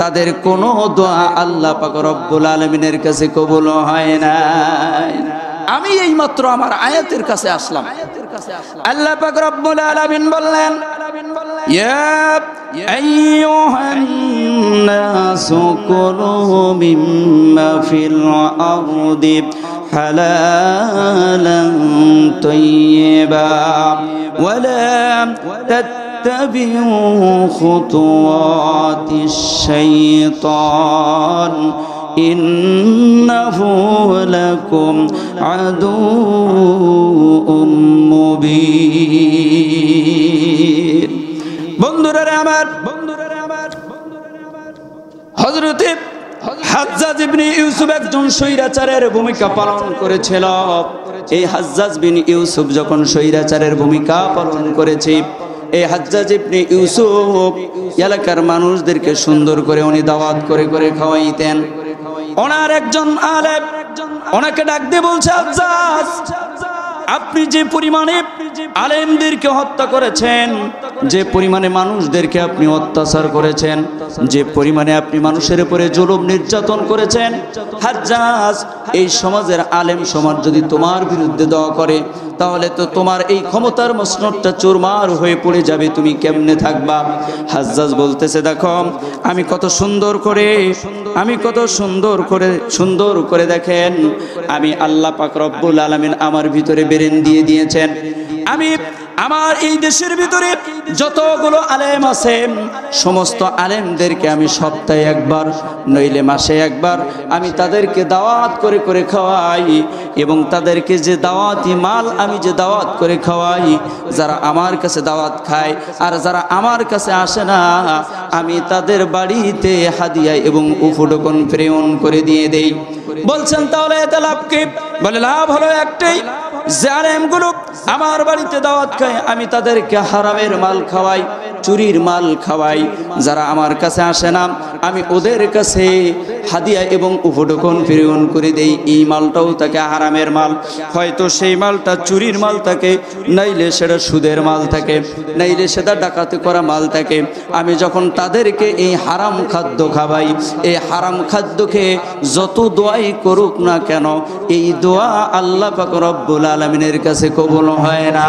তাদের কোনো দোয়া আল্লাহ পাক রব্বুল আলামিনের কাছে কবুল হয় না। আমি এই মাত্র আমার আয়াতের কাছে আসলাম। আল্লাহ পাক রব্বুল আলামিন বললেন, ইয়া আইয়ুহান নাসু কুলু মিম্মা ফিল আরদি হালালান তাইয়্যিবা ওয়া লা তাত্তাবিউ খুতুওয়াতিশ শাইতান ইন্নাহু লাকুম আদুউম মুবিন। বন্ধুরা আমার, হযরতে হাজ্জাজ ইবনে ইউসুফ একজন স্বৈরাচারের ভূমিকা পালন করেছিল। এই হাজ্জাজ বিন ইউসুফ যখন স্বৈরাচারের ভূমিকা পালন করেছে, এই হাজ্জাজ ইবনে ইউসুফ এলাকার মানুষদেরকে সুন্দর করে উনি দাওয়াত করে করে খাওয়াইতেন। ওনার একজন আলেম ওনাকে ডাক দিয়ে বলছে, হাজ্জাজ, আপনি যে পরিমাণে আলেমদেরকে হত্যা করেছেন, যে পরিমাণে মানুষদেরকে আপনি অত্যাচার করেছেন, যে পরিমাণে আপনি মানুষের উপরে জুলুম নির্যাতন করেছেন, হাজ্জাজ, এই সমাজের আলেম সমাজ যদি তোমার বিরুদ্ধে দোয়া করে, তাহলে তো তোমার এই ক্ষমতার মসনদটা চুরমার হয়ে পড়ে যাবে, তুমি কেমনে থাকবা? হাজ্জাজ বলতেছে, দেখো আমি কত সুন্দর করে দেখেন, আমি আল্লাহ পাক রব্বুল আলামিন আমার ভিতরে বেরেন দিয়ে দিয়েছেন। আমি আমার এই দেশের ভিতরে যতগুলো আলেম আছে, সমস্ত আলেমদেরকে আমি সপ্তাহে একবার নইলে মাসে একবার আমি তাদেরকে দাওয়াত করে করে খাওয়াই, এবং তাদেরকে যে দাওয়াতি মাল আমি যে দাওয়াত করে খাওয়াই, যারা আমার কাছে দাওয়াত খায় আর যারা আমার কাছে আসে না, আমি তাদের বাড়িতে হাদিয়া এবং উপঢৌকন প্রেরণ করে দিয়ে দেই। বলছেন তাহলে এতে লাভ কি? বলে লাভ হলো একটাই, যে আলেমগুলো আমার বাড়িতে দাওয়াত খায় আমি তাদেরকে হারামের মাল খাওয়াই, চুরির মাল খাওয়াই। যারা আমার কাছে আসে না আমি ওদের কাছে হাদিয়া এবং উপঢৌকন প্রেরণ করে দেই। এই মালটাও থাকে হারামের মাল, হয়তো সেই মালটা চুরির মাল থাকে, নাইলে সেটা সুদের মাল থাকে, নাইলে সেটা ডাকাতি করা মাল থাকে। আমি যখন তাদেরকে এই হারাম খাদ্য খাওয়াই, এই হারাম খাদ্যকে যত দোয়াই করুক না কেন, এই দোয়া আল্লাহ পাক রব্বুল আলামিনের কাছে কবুল হয় না।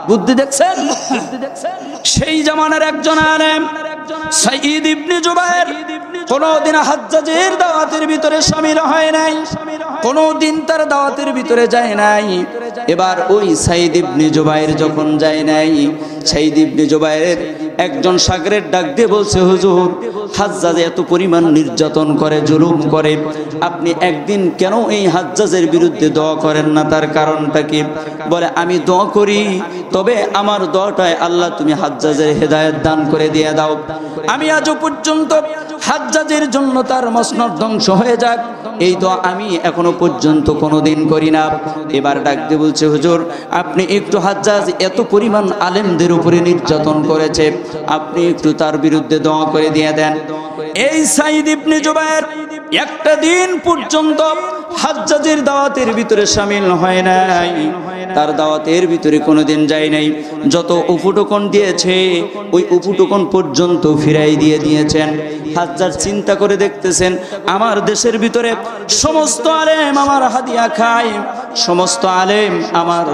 বুদ্ধি দেখছেন? সেই জামানার একজন আলেম সাইদ ইবনে জুবায়ের কোনদিন হাজ্জাজের দাওয়াতের ভিতরে শামিল হয় নাই, কোনদিন তার দাওয়াতের ভিতরে যায় নাই। এবার ওই সাইদ ইবনে জুবায়ের যখন যায় নাই, সাইদ ইবনে জুবায়ের একজন শাগরেদ ডাক দিয়ে বলছে, হুজুর হাজ্জাজ এত পরিমাণ নির্যাতন করে, জুলুম করে, আপনি একদিন কেন এই হাজ্জাজের বিরুদ্ধে দোয়া করেন না? তার কারণটা কি? বলে, আমি দোয়া করি, তবে আমার দোয়াটায় আল্লাহ তুমি হাজ্জাজের হেদায়েত দান করে দিয়ে দাও। আমি আজও পর্যন্ত হাজ্জাজের জন্য তার মসনদ ধ্বংস হয়ে যাক, এই দোয়া আমি এখনো পর্যন্ত কোনোদিন করি না। এবার ডাক দিয়ে বলছে, হুজুর আপনি একটু, হাজ্জাজ এত পরিমাণ আলেমদের উপরে নির্যাতন করেছে, আপনি একটু তার বিরুদ্ধে দোয়া করে দিয়ে দেন। এই সাঈদ ইবনে জুবায়ের একটা দিন পর্যন্ত হাজ্জাজের দাওয়াতের ভিতরে শামিল হয় নাই, তার দাওয়াতের ভিতরে কোনোদিন যায় নাই। যত উপটোকন দিয়েছে ওই উপটোকন পর্যন্ত ফিরাই দিয়ে দিয়েছেন। হাজ্জাজ চিন্তা করে দেখতেছেন, আমার দেশের ভিতরে সমস্ত আলেম আমার হাদিয়া খায়, সমস্ত আলেম আমার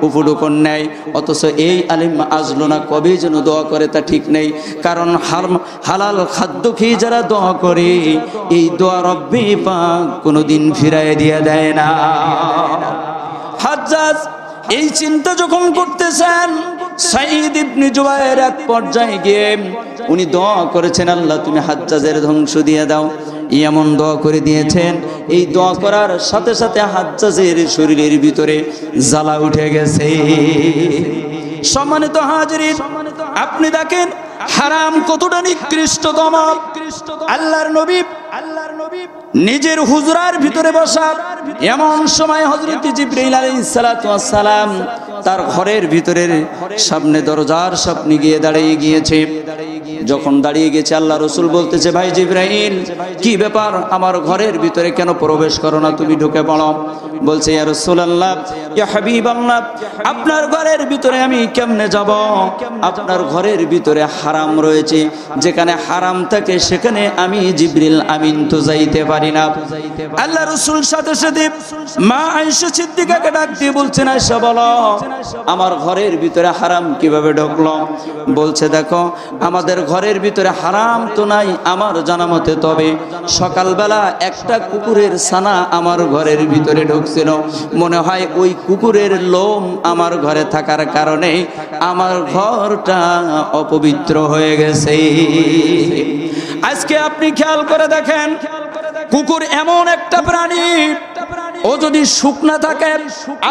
উপটোকন নেয়, অথচ এই আলেম আসলো না, কবে যেন দোয়া করে তা ঠিক নেই। কারণ হালাল খাদ্য খেয়ে যারা দোয়া করে, এই দোয়া রব্বে পাক কোনোদিন ফিরাই দিয়ে দেয় না। হাজ্জাজ এই চিন্তা যখন করতেছেন, সাঈদ ইবনে জুবায়ের এক পর্যায়ে গিয়ে উনি দোয়া করেছেন, আল্লাহ তুমি হাজ্জাজের ধ্বংস দিয়ে দাও। এমন দোয়া করে দিয়েছেন, এই দোয়া করার সাথে সাথে হাজ্জাজের শরীরের ভিতরে জ্বালা উঠে গেছে। সম্মানিত হাজিরিন, আপনি দেখেন হারাম কতটা নিকৃষ্টতম। আল্লাহর নবী নিজের হুজরার ভিতরে বসা, এমন সময় হযরত জিবরাইল আলাইহিস সালাতু ওয়াস সালাম তার ঘরের ভিতরের সামনে দরজার সামনে গিয়ে দাঁড়িয়ে গিয়েছে। যখন দাঁড়িয়ে গেছে, আল্লাহ রাসূল বলতেছে, ভাই জিবরাইল কি ব্যাপার, আমার ঘরের ভিতরে কেন প্রবেশ করো না, তুমি ঢুকে পড়ো। বলছে, ইয়া রাসূলুল্লাহ, ইয়া হাবিবাল্লাহ, আপনার ঘরের ভিতরে আমি কেমনে যাব? আপনার ঘরের ভিতরে হারাম রয়েছে, যেখানে হারাম থাকে সেখানে আমি জিবরিল আমিন তো যাইতে পারি না। আল্লাহ রাসূল সাথে সাথে মা আয়েশা সিদ্দিকাকে ডাক দিয়ে বলছেন, আয়েশা বলো আমার ঘরের ভিতরে হারাম কিভাবে ঢুকলো? বলছে, দেখো আমাদের ঘরের ভিতরে হারাম তো নাই আমার জানা মতে, তবে সকালবেলা একটা কুকুরের ছানা আমার ঘরের ভিতরে ঢুকছিল, মনে হয় ওই কুকুরের লোম আমার ঘরে থাকার কারণে আমার ঘরটা অপবিত্র হয়ে গেছে। আজকে আপনি খেয়াল করে দেখেন, কুকুর এমন একটা প্রাণী, ও যদি শুকনা থাকে,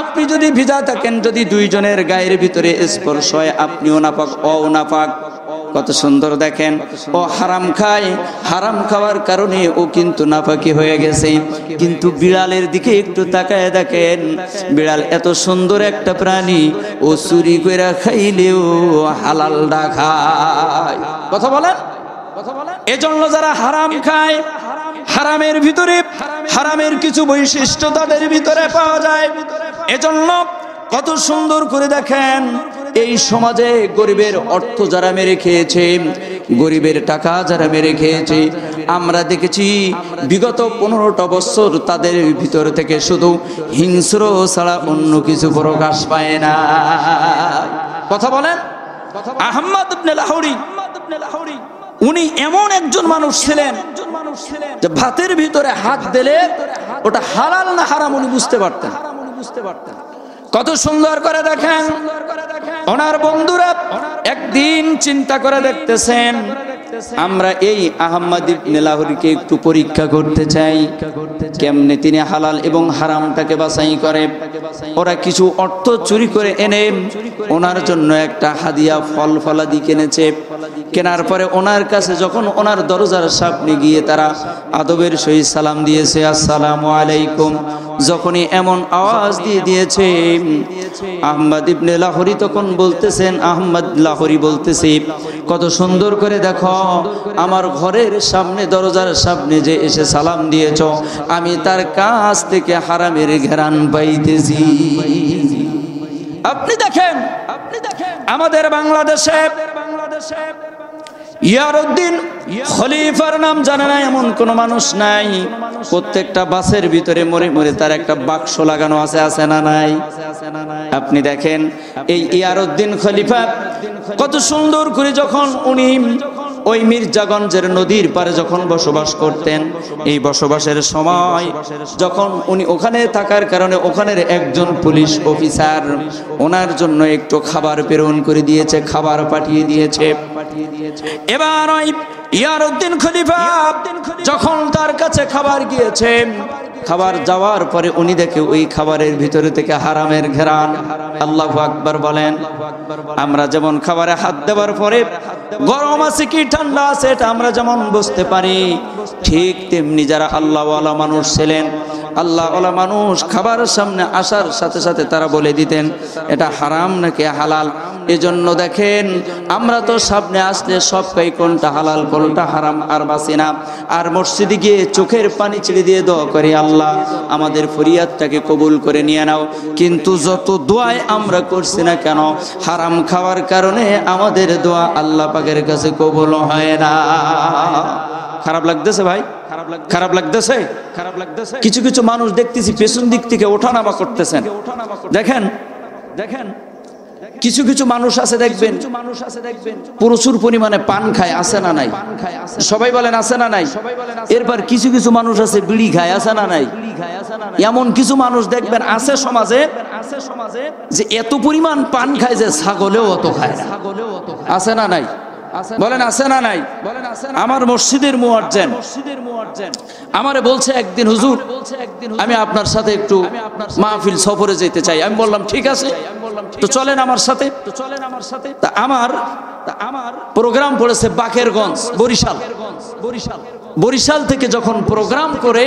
আপনি যদি ভিজা থাকেন, যদি দুইজনের গায়ের ভিতরে স্পর্শ হয়, আপনিও নাপাক ও নাপাক। কত সুন্দর দেখেন, ও হারাম খায়, হারাম খাওয়ার কারণে ও কিন্তু নাপাকি হয়ে গেছে। কিন্তু বিড়ালের দিকে একটু তাকায় দেখেন, বিড়াল এত সুন্দর একটা প্রাণী, ও চুরি করে খাইলেও হালালটা খায়। কথা বলেন। এজন্য যারা হারাম খায়, হারামের ভিতরে হারামের কিছু বৈশিষ্ট্য তাদের ভিতরে পাওয়া যায়। এজন্য কত সুন্দর করে দেখেন, এই সমাজে গরিবের অর্থ যারা মেরে খেয়েছে, গরিবের টাকা যারা মেরে খেয়েছে, আমরা দেখেছি বিগত 15টা বছর তাদের ভিতর থেকে শুধু হিংস্র ছাড়া অন্য কিছু প্রকাশ পায় না। কথা বলেন। আহমদ ইবনে লাহোরী, উনি এমন একজন মানুষ ছিলেন যে ভাতের ভিতরে হাত দিলে ওটা হালাল না হারাম উনি বুঝতে পারতেন। কত সুন্দর করে দেখেন, ওনার বন্ধুরা একদিন চিন্তা করে দেখতেছেন, আমরা এই আহমদ ইবনে লাহোরীকে একটু পরীক্ষা করতে চাই, কেমনে তিনি হালাল এবং হারামটাকে বাছাই করে। ওরা কিছু অর্থ চুরি করে এনে ওনার জন্য একটা হাদিয়া ফল ফলাদি কিনেছে। কেনার পরে ওনার কাছে যখন ওনার দরজার সামনে গিয়ে তারা আদবের সহিত সালাম দিয়েছে, আসসালামু আলাইকুম, যখনই এমন আওয়াজ দিয়ে দিয়েছে, আহমদ ইবনে লাহোরী তখন বলতেছেন, আহমদ লাহোরী বলতেছে, কত সুন্দর করে দেখো, আমার ঘরের সামনে দরজার সামনে যে এসে সালাম দিয়েছ, আমি তার কাছ থেকে হারামের ঘেরান পাইতেছি। আপনি দেখেন আমাদের বাংলাদেশে ইয়ারউদ্দিন খলিফার নাম জানে না এমন কোন মানুষ নাই। প্রত্যেকটা বাসের ভিতরে মরে মরে তার একটা বাক্স লাগানো আছে, আছে না নাই? আপনি দেখেন এই ইয়ারউদ্দিন খলিফা কত সুন্দর করে যখন উনি ওই মির্জাগঞ্জের নদীর পারে যখন বসবাস করতেন, এই বসবাসের সময় যখন উনি ওখানে থাকার কারণে ওখানের একজন পুলিশ অফিসার ওনার জন্য একটু খাবার প্রেরণ করে দিয়েছে, খাবার পাঠিয়ে দিয়েছে। এবার ওই ইয়ারউদ্দিন খলিফা যখন তার কাছে খাবার গিয়েছে, খাবার যাওয়ার পরে উনি দেখে ওই খাবারের ভিতরে থেকে হারামের ঘেরান। আল্লাহু আকবার বলেন। আমরা যেমন খাবারে হাত দেওয়ার পরে গরম আছে কি ঠান্ডা আছে এটা আমরা যেমন বুঝতে পারি, ঠিক তেমনি যারা আল্লাহওয়ালা মানুষ ছিলেন, আল্লাহওয়ালা মানুষ খাবারের সামনে আসার সাথে সাথে তারা বলে দিতেন এটা হারাম নাকি হালাল। এজন্য দেখেন আমরা তো সামনে আসলে সব কাই কোনটা হালাল কোনটা হারাম আর বাসি না। আর মসজিদে গিয়ে চোখের পানি ছেড়ে দিয়ে দোয়া করি, আল্লাহ আমাদের ফরিয়াদটাকে কবুল করে নিয়ে নাও। কিন্তু যত দোয়ায় আমরা করছি না কেন, হারাম খাওয়ার কারণে আমাদের দোয়া আল্লাহ পাকের কাছে কবুল হয় না। খারাপ লাগতেছে ভাই, খারাপ লাগতেছে, খারাপ লাগতেছে। কিছু কিছু মানুষ দেখতেছি পেছন দিক থেকে ওঠানামা করতেছেন। দেখেন দেখেন কিছু কিছু মানুষ আছে দেখবেন প্রচুর পরিমাণে পান খায়, আছে না নাই? সবাই বলেন আছে না নাই? এরপর কিছু কিছু মানুষ আছে বিড়ি খায়, আছে না নাই? এমন কিছু মানুষ দেখবেন আছে সমাজে যে এত পরিমাণ পান খায় যে ছাগলেও অত খায় না, আছে না নাই? বলেন আছে না নাই? আমার মসজিদের মুয়াজ্জিন আমারে বলছে একদিন, হুজুর আমি আপনার সাথে একটু মাহফিল সফরে যেতে চাই। আমি বললাম ঠিক আছে, তো চলেন আমার সাথে। তা আমার প্রোগ্রাম পড়েছে বাকেরগঞ্জ, বরিশাল থেকে যখন প্রোগ্রাম করে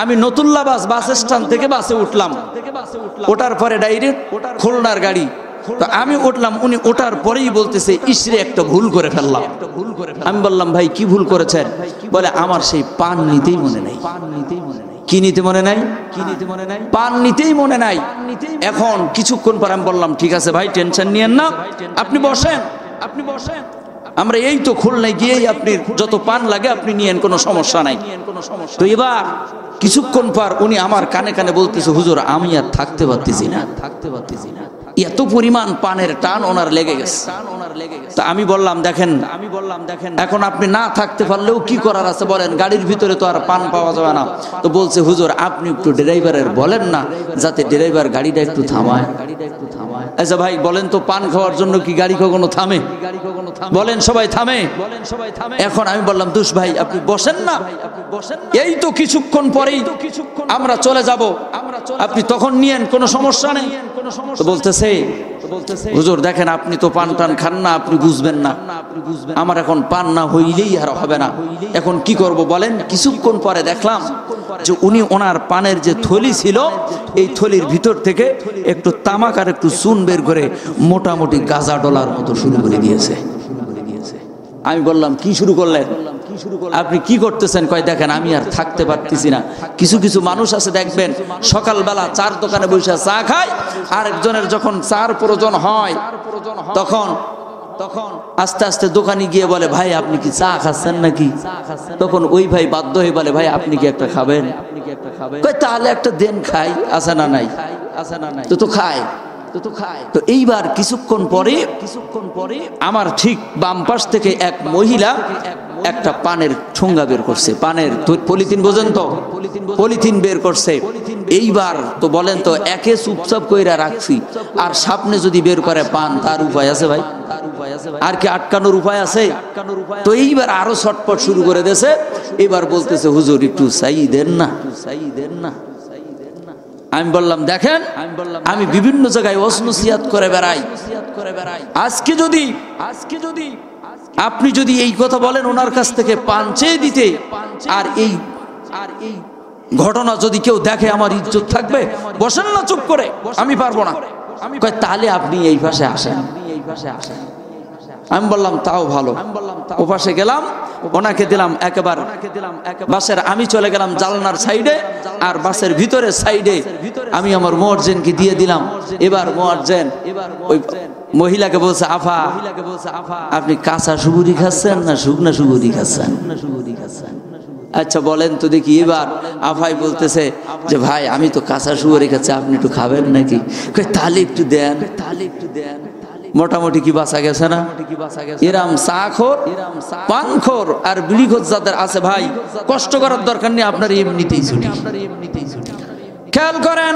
আমি নতুল্লাবাস বাস স্ট্যান্ড থেকে বাসে উঠলাম, ওঠার পরে ডাইরেক্ট খুলনার গাড়ি। তো আমি উঠলাম, উনি ওঠার পরেই বলতেছে ইসরে একটা ভুল করে ফেললাম। আমি বললাম ভাই কি ভুল করেছেন? বলে আমার সেই পান নিতেই মনে নাই। কি নিতে মনে নাই? পান নিতেই মনে নাই। এখন কিছুক্ষণ পর আমি বললাম ঠিক আছে ভাই টেনশন নিয়েন না, আপনি বসেন। আমরা এই তো খুলনায় গিয়েই আপনি যত পান লাগে আপনি নিয়েন, কোনো সমস্যা নাই। তো এবার কিছুক্ষণ পর উনি আমার কানে কানে বলতেছে হুজুর আমি আর থাকতে পারতেছি না। এত পরিমাণ পানের টান ওনার লেগে গেছে। তা আমি বললাম দেখেন এখন আপনি না থাকতে পারলেও কি করার আছে বলেন, গাড়ির ভিতরে তো আর পান পাওয়া যাবে না। তো বলছে হুজুর আপনি একটু ড্রাইভারের বলেন না যাতে ড্রাইভার গাড়িটা একটু থামায়। আচ্ছা ভাই বলেন তো পান খাওয়ার জন্য কি গাড়ি কখনো থামে? বলেন সবাই থামে? এখন আমি বললাম দুষ ভাই আপনি বসেন না, এই তো কিছুক্ষণ পরেই আমরা চলে যাব, আপনি তখন নিয়েন, কোনো সমস্যা নেই। তো বলতেছে হুজুর দেখেন আপনি তো পান টান খান না, আপনি বুঝবেন না, আমার এখন পান না হইলেই আর হবে না, এখন কি করব বলেন। কিছুক্ষণ পরে দেখলাম যে উনি ওনার পানের যে থলি ছিল এই থলির ভিতর থেকে একটু তামাক আর একটু চুন বের করে মোটামুটি গাঁজা ডলার মতো শুরু করে দিয়েছে। আমি বললাম কি শুরু করলেন? আপনি কি করতেছেন? কয় দেখেন আমি আর থাকতে পারতেছি না। কিছু কিছু মানুষ আছে দেখবেন সকালবেলা চার দোকানে বসে চা খায়, আর একজনের যখন চার প্রয়োজন হয় তখন আস্তে আস্তে দোকানে গিয়ে বলে ভাই আপনি কি চা খাচ্ছেন নাকি? তখন ওই ভাই বাধ্য হয়ে বলে ভাই আপনি কি একটা খাবেন? কয় তাহলে একটা দেন খাই, আছে না নাই? তো খায়। তো এইবার কিছুক্ষণ পরে আমার ঠিক বাম পাশ থেকে এক মহিলা একটা পানের ঠোঙ্গা বের করছে, পানের পলিথিন বোঝেন তো, পলিথিন বের করছে। এইবার তো বলেন তো একে চুপচাপ কইরা রাখছি, আর সামনে যদি বের করে পান তার উপায় আছে ভাই? আর কি আটকানোর উপায় আছে? তো এইবার আরো ছটপট শুরু করে দিয়েছে। এবার বলতেছে হুজুর একটু চাই দেন না। আমি বললাম দেখেন আমি বিভিন্ন জায়গায় ওয়াজ-নসিহত করে বেড়াই, আজকে যদি আপনি যদি এই কথা বলেন ওনার কাছ থেকে পান চেয়ে দিতে, আর এই ঘটনা যদি কেউ দেখে আমার ইজ্জত থাকবে? বসেন না চুপ করে, আমি পারবো না। কয় তাহলে আপনি এই পাশে আসেন। আমি বললাম তাও ভালো। ও পাশে গেলাম, ওনাকে দিলাম একেবারে বাসের, আমি চলে গেলাম জালনার সাইডে, আর বাসের ভিতরে সাইডে আমি আমার মুয়াজ্জিনকে দিয়ে দিলাম। এবার মুয়াজ্জিন ওই মহিলাকে বলছে আফা আপনি কাঁচা সুগুরি খাচ্ছেন না শুকনা সুগুরি খাচ্ছেন? আচ্ছা বলেন তো দেখি। এবার আফাই বলতেছে যে ভাই আমি তো কাঁচা সুগুরি খাচ্ছি, আপনি একটু খাবেন নাকি? তাহলে একটু দেন। মোটামুটি কি বাঁচা গেছে না? এরাম চাখোর, পানখোর আর বিড়িখোর যাদের আছে ভাই, কষ্ট করার দরকার নেই, আপনার এমনিতেই ছুটি। খেয়াল করেন,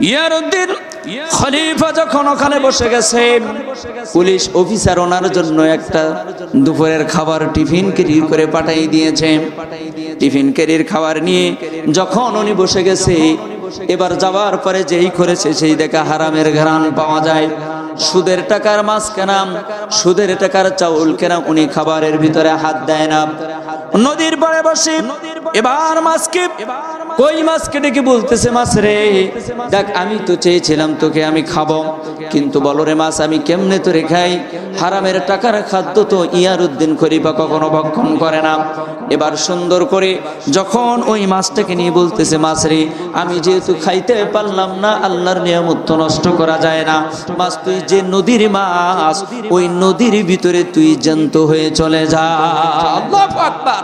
ইয়ারউদ্দিন খলিফা যখন ওখানে বসে গেছে, পুলিশ অফিসার ওনার জন্য একটা দুপুরের খাবার টিফিন ক্যারি করে পাঠিয়ে দিয়েছে। টিফিন ক্যারির খাবার নিয়ে যখন উনি বসে গেছে, এবার যাওয়ার পরে যেই করেছে সেই দেখা হারামের ঘ্রাণ পাওয়া যায়। সুদের টাকার মাছ কেনা, সুদের টাকার চাউল কেনা, উনি খাবারের ভিতরে হাত দেয় না। নদীর পাড়ে বসে এবার মাছকে, কই মাছকে ডেকে বলতেছে, মাছ রে দেখ, আমি তো চেয়েছিলাম তোকে আমি খাবো, কিন্তু বলো রে মাছ, আমি কেমনে তোরে খাই? হারামের টাকার খাদ্য তো ইয়ারউদ্দিন খলিফা কখনো ভক্ষণ করে না। এবার সুন্দর করে যখন ওই মাছটাকে নিয়ে বলতেছে, মাছ রে, আমি যেহেতু খাইতে পারলাম না, আল্লাহর নিয়ামত তো নষ্ট করা যায় না। মাছ, তুই যে নদীর মাছ, ওই নদীর ভিতরে তুই জ্যান্ত হয়ে চলে যা। আল্লাহু আকবার।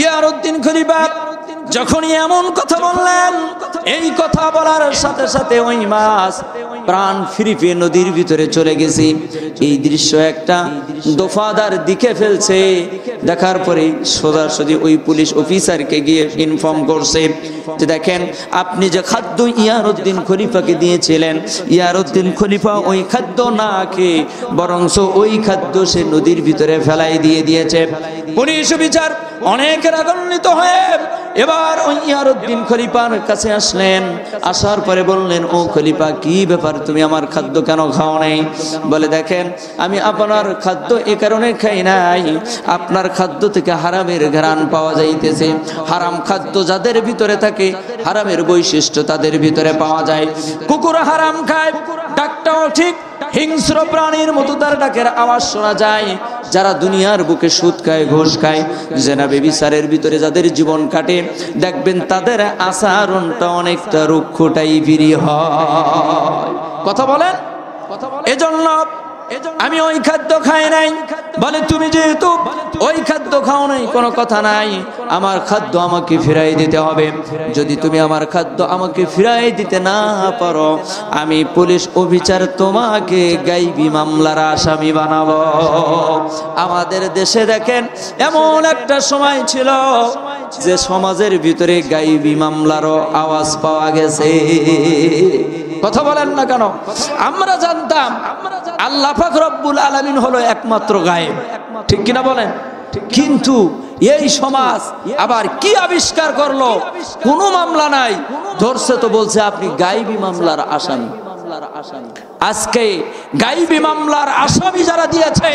ইয়ারউদ্দিন খলিফা যখনই এমন কথা বললেন, এই কথা বলার সাথে সাথে ওই মাছ প্রাণ ফিরে নদীর ভিতরে চলে গেছে। এই দৃশ্য একটা দফাদার দিকে ফেলছে, দেখার পরে সোজাসুজি ওই পুলিশ অফিসারকে গিয়ে ইনফর্ম করছে যে দেখেন, আপনি যে খাদ্য ইয়ারউদ্দিন খলিফাকে দিয়েছিলেন, ইয়ারউদ্দিন খলিফা ওই খাদ্য না খেয়ে বরঞ্চ ওই খাদ্য সে নদীর ভিতরে ফেলাই দিয়েছে। পুলিশ বিচার অনেক রাগান্বিত হয়ে এবার ওই ইয়ারউদ্দিন খলিফার কাছে আসলেন। আসার পরে বললেন, ও খলিফা, কি ব্যাপার, তুমি আমার খাদ্য কেন খাও নাই? বলে, দেখেন, আমি আপনার খাদ্য এ কারণে খাই নাই, আপনার খাদ্য থেকে হারামের ঘ্রাণ পাওয়া যাইতেছে। হারাম খাদ্য যাদের ভিতরে থাকে, হারামের বৈশিষ্ট্য তাদের ভিতরে পাওয়া যায়। কুকুর হারাম খায়, ডাকটাও ঠিক হিংস্র প্রাণীর মতো তার ডাকের আওয়াজ শোনা যায়। যারা দুনিয়ার বুকে সুদ খায়, ঘুষ খায়, জেনা ব্যভিচারের ভিতরে যাদের জীবন কাটে, দেখবেন তাদের আচরণটা অনেকটা রুক্ষ টাইপেরই হয়। কথা বলেন। এজন্য আমি ওই খাদ্য খাই নাই। বলে, তুমি যেহেতু ওই খাদ্য খাও নাই, কোনো কথা নাই, আমার খাদ্য আমাকে ফিরাই দিতে হবে। যদি তুমি আমার খাদ্য আমাকে ফিরাই দিতে না পারো, আমি পুলিশ অফিসার তোমাকে গাইবি মামলার আসামি বানাবো। আমাদের দেশে দেখেন, এমন একটা সময় ছিল যে সমাজের ভিতরে গাইবি মামলারও আওয়াজ পাওয়া গেছে। কথা বলেন না কেন? আমরা জানতাম আল্লাহ পাক রব্বুল আলামিন হলো একমাত্র গায়েব, ঠিক কিনা বলেন? কিন্তু এই সমাজ আবার কি আবিষ্কার করলো, কোনো মামলা নাই, ধরছে তো বলছে আপনি গায়েবী মামলার আসামি। আজকে গায়েবী মামলার আসামি যারা দিয়েছে,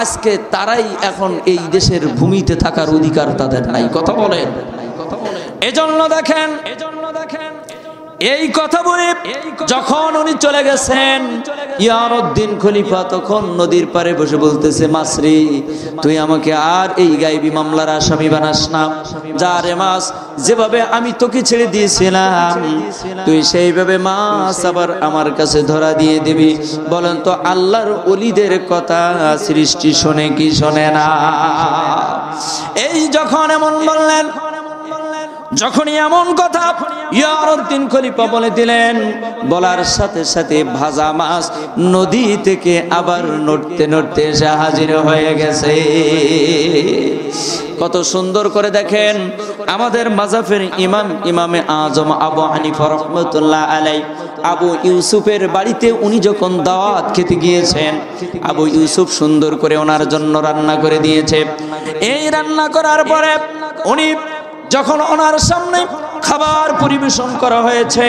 আজকে তারাই এখন এই দেশের ভূমিতে থাকার অধিকার তাদের নাই। কথা বলেন। এজন্য দেখেন, এই কথা বলে যখন উনি চলে গেছেন, ইয়ারউদ্দিন খলিফা তখন নদীর পারে বসে বলতেছে, মাছরি, তুই আমাকে আর এই গায়েবী মামলার আসামি বানাস না। যা রে মাছ, যেভাবে আমি তোকে ছেড়ে দিয়েছিলাম, তুই সেইভাবে মাছ আবার আমার কাছে ধরা দিয়ে দিবি। বলেন তো, আল্লাহর ওলিদের কথা সৃষ্টি শোনে কি শোনে না? এই যখন এমন বললেন, যখনই এমন কথা ইয়ারউদ্দিন খলিফা বলে দিলেন, বলার সাথে সাথে ভাজা মাছ নদী থেকে আবার নড়তে নড়তে এসে হাজির হয়ে গেছে। কত সুন্দর করে দেখেন, আমাদের মাযহাবের ইমামে আজম আবু হানিফা রাহমাতুল্লাহ আলাইহি আবু ইউসুফের বাড়িতে উনি যখন দাওয়াত খেতে গিয়েছেন, আবু ইউসুফ সুন্দর করে ওনার জন্য রান্না করে দিয়েছে। এই রান্না করার পরে উনি যখন ওনার সামনে খাবার পরিবেশন করা হয়েছে,